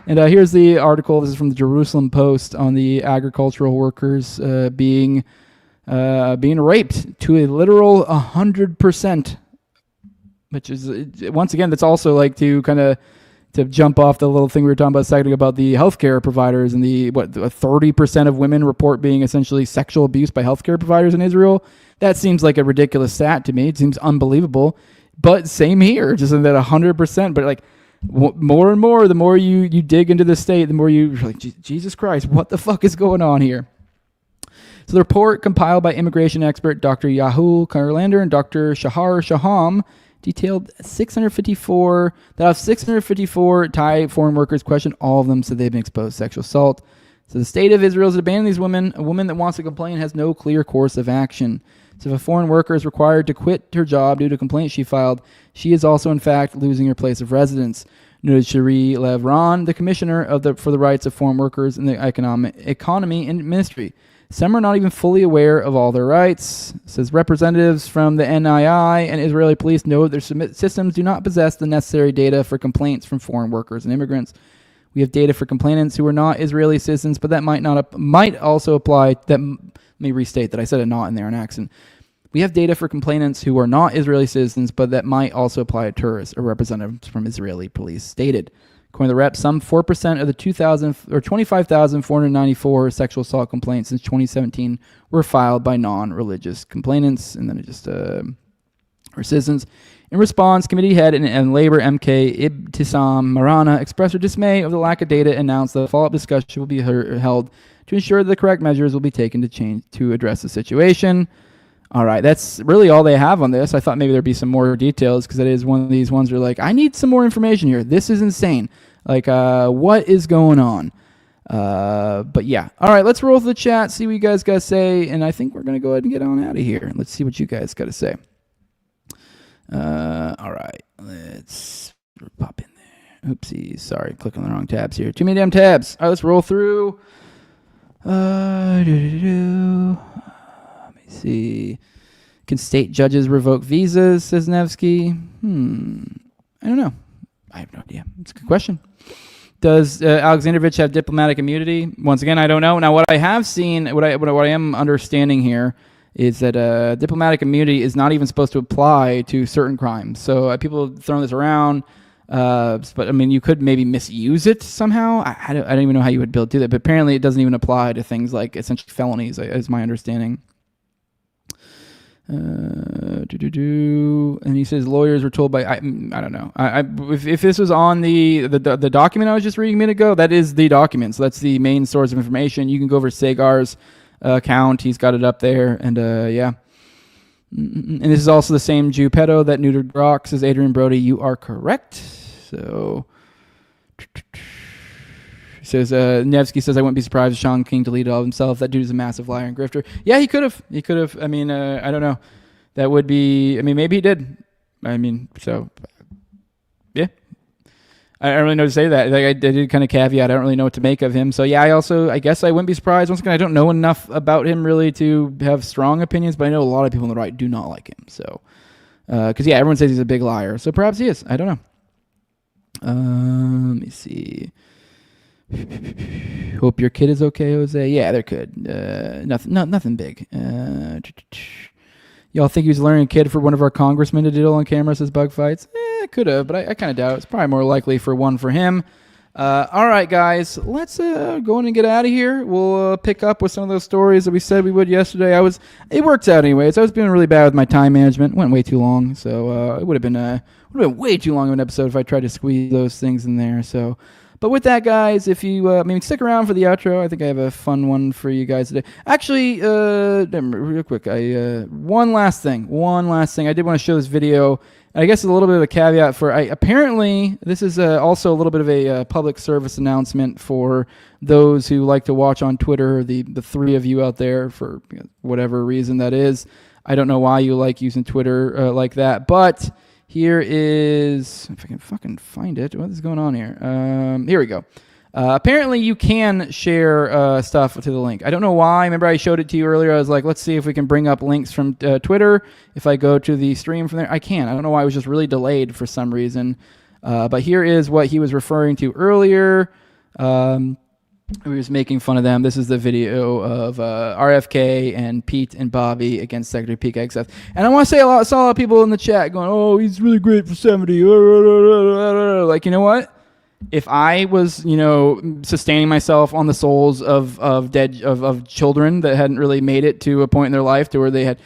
And here's the article. This is from the Jerusalem Post on the agricultural workers being raped to a literal 100%, which is, once again, that's also like to kind of to jump off the little thing we were talking about a second about the healthcare providers and the 30% of women report being essentially sexual abuse by healthcare providers in Israel. That seems like a ridiculous stat to me. It seems unbelievable, but same here, just in that 100%. But like more and more, the more you dig into the state, the more you're like, Jesus Christ, what the fuck is going on here? So the report compiled by immigration expert Dr. Yahul Karlander and Dr. Shahar Shaham detailed 654, that of 654 Thai foreign workers questioned, all of them said they've been exposed to sexual assault. So the state of Israel has abandoned these women. A woman that wants to complain has no clear course of action. So if a foreign worker is required to quit her job due to complaints she filed, she is also in fact losing her place of residence. Noted Cherie Levron, the commissioner for the rights of foreign workers in the economy and ministry. Some are not even fully aware of all their rights. It says representatives from the NII and Israeli police know their systems do not possess the necessary data for complaints from foreign workers and immigrants. We have data for complainants who are not Israeli citizens, but that might also apply. Let me restate that I said a "not" in there, an accent. We have data for complainants who are not Israeli citizens, but that might also apply to tourists, a representative from Israeli police stated. According to the rep, some 4% of the 25,494 sexual assault complaints since 2017 were filed by non-religious complainants, and then it just or citizens. In response, committee head and labor MK Ibtisam Marana expressed her dismay over the lack of data and announced that a follow-up discussion will be held to ensure that the correct measures will be taken to address the situation. All right, that's really all they have on this. I thought maybe there'd be some more details because it is one of these ones where like, I need some more information here. This is insane. Like, what is going on? But yeah. All right, let's roll through the chat, see what you guys got to say, and I think we're going to go ahead and get on out of here. Let's see what you guys got to say. All right, let's pop in there. Oopsies, sorry, click on the wrong tabs here. Too many damn tabs. All right, let's roll through. Let me see. Can state judges revoke visas, says Nevsky. I don't know. I have no idea. It's a good question. Does Alexandrovich have diplomatic immunity? Once again, I don't know. Now, what I have seen, what I am understanding here is that diplomatic immunity is not even supposed to apply to certain crimes. So people throwing this around, but I mean, you could maybe misuse it somehow. I don't even know how you would be able to do that. But apparently, it doesn't even apply to things like essentially felonies, is my understanding. And he says lawyers were told by I don't know. If this was on the document I was just reading a minute ago, that is the document. So that's the main source of information. You can go over Sagar's account. He's got it up there, and yeah. And this is also the same Jew pedo that neutered Brock, says Adrian Brody. You are correct. So. Says Nevsky says I wouldn't be surprised if Sean King deleted all of himself. That dude is a massive liar and grifter. Yeah, he could have. I mean, I don't know. That would be. I mean, maybe he did. I mean, so yeah. I don't really know to say that. Like I did kind of caveat. I don't really know what to make of him. So yeah, I guess I wouldn't be surprised. Once again, I don't know enough about him really to have strong opinions, but I know a lot of people on the right do not like him. So because yeah, everyone says he's a big liar. So perhaps he is. I don't know. Let me see. Hope your kid is okay, Jose. Yeah, they're good. Nothing big. Y'all think he was learning a kid for one of our congressmen to diddle on camera, says Bug Fights? Could have, but I kind of doubt it. It's probably more likely for one for him. All right, guys, let's go in and get out of here. We'll pick up with some of those stories that we said we would yesterday. It worked out anyways. I was being really bad with my time management. Went way too long, so it would have been way too long of an episode if I tried to squeeze those things in there. So. But with that, guys, if you stick around for the outro, I think I have a fun one for you guys today. Actually, real quick, one last thing. I did want to show this video. I guess it's a little bit of a caveat for. Apparently, this is also a little bit of a public service announcement for those who like to watch on Twitter. The three of you out there, for whatever reason that is. I don't know why you like using Twitter like that, but here is, if I can fucking find it. What is going on here? Here we go. Apparently, you can share stuff to the link. I don't know why. Remember, I showed it to you earlier. I was like, let's see if we can bring up links from Twitter. If I go to the stream from there, I can. I don't know why. It was just really delayed for some reason. But here is what he was referring to earlier. He was making fun of them. This is the video of RFK and Pete and Bobby against Secretary Pete Hegseth. And I want to say saw a lot of people in the chat going, oh, he's really great for 70. Like, you know what? If I was, sustaining myself on the souls of children that hadn't really made it to a point in their life to where they had,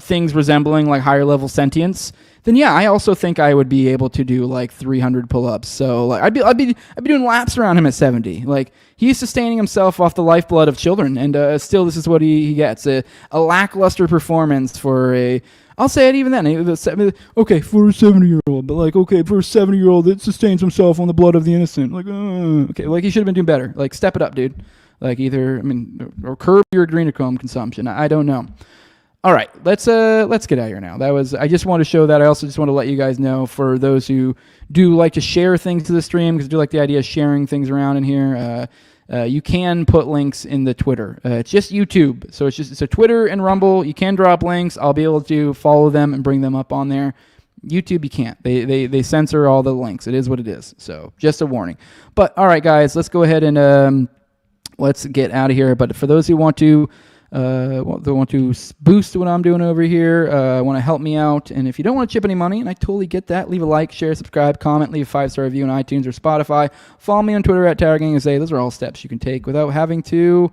things resembling like higher level sentience, then yeah, I also think I would be able to do like 300 pull-ups. So like I'd be doing laps around him at 70. Like he's sustaining himself off the lifeblood of children, and still this is what he gets: a lackluster performance for a. I'll say it even then. Okay, for a 70-year-old, but like, okay, for a 70-year-old that sustains himself on the blood of the innocent. Like, okay, like he should have been doing better. Like, step it up, dude. Like, or curb your adrenochrome consumption. I don't know. All right, let's get out of here now. I just want to show that. I also just want to let you guys know, for those who do like to share things to the stream, because I do like the idea of sharing things around in here. You can put links in the Twitter. It's just YouTube. So Twitter and Rumble, you can drop links. I'll be able to follow them and bring them up on there. YouTube, you can't. They censor all the links. It is what it is. So just a warning. But all right, guys, let's go ahead and let's get out of here. But for those who want to boost what I'm doing over here, want to help me out, and if you don't want to chip any money, and I totally get that, leave a like, share, subscribe, comment, leave a 5-star review on iTunes or Spotify. Follow me on Twitter at TowerGangSA. Those are all steps you can take without having to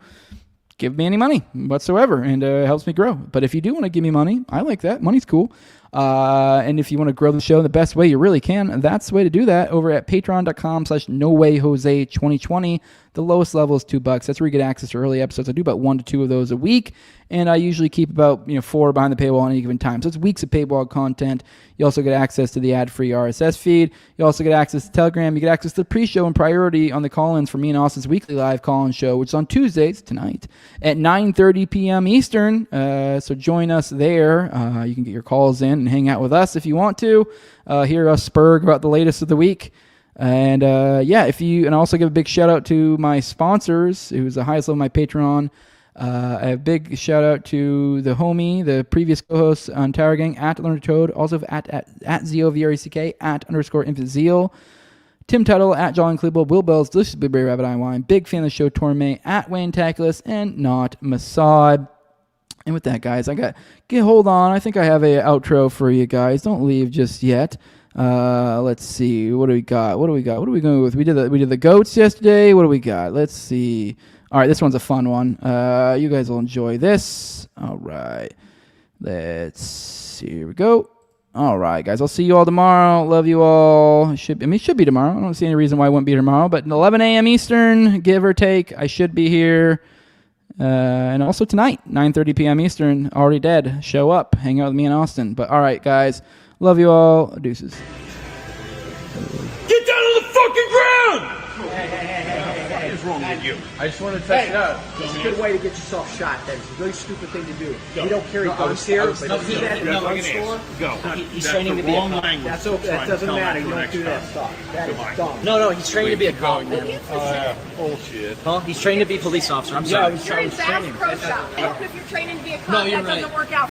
give me any money whatsoever, and it helps me grow. But if you do want to give me money, I like that. Money's cool. And if you want to grow the show in the best way you really can, that's the way to do that over at patreon.com/NoWayJose2020. The lowest level is $2. That's where you get access to early episodes. I do about 1 to 2 of those a week, and I usually keep about 4 behind the paywall on any given time. So it's weeks of paywall content. You also get access to the ad-free RSS feed. You also get access to Telegram. You get access to the pre-show and priority on the call-ins for me and Austin's weekly live call-in show, which is on Tuesdays tonight at 9:30 p.m. Eastern. So join us there. You can get your calls in and hang out with us if you want to. Hear us spurg about the latest of the week. And and also give a big shout out to my sponsors, who's the highest level of my Patreon. A big shout out to the homie, the previous co-host on Tower Gang, at Learner Toad, also at ZOVRECK, @_InfantZeal. Tim Tuttle, at John Klebold, Will Bell's Delicious Blueberry Rabbit Eye Wine, big fan of the show Torme, at Wayne Taculus, and Not Masad. And with that, guys, hold on. I think I have a outro for you guys. Don't leave just yet. Let's see. What do we got? What are we going with? We did the goats yesterday. What do we got? Let's see. All right, this one's a fun one. You guys will enjoy this. All right. Let's see. Here we go. All right, guys. I'll see you all tomorrow. Love you all. It should be tomorrow. I don't see any reason why I wouldn't be tomorrow. But 11 a.m. Eastern, give or take, I should be here. And also tonight, 9:30 p.m. Eastern, already dead. Show up. Hang out with me and Austin. But all right, guys. Love you all. Deuces. Get down on the fucking ground! What is wrong with you? I just wanted to test it out. It's a good way to get yourself shot. That is a really stupid thing to do. We don't carry guns here, but if you do that in a gun store, he's training to be a cop. That doesn't matter. You don't do that stuff. That is dumb. No, he's training to be a cop, man. Bullshit. Huh? He's trained to be a police officer. I'm sorry. Yeah, he's training. Pro shop. If you're training to be a cop, No, you're that doesn't right. work out.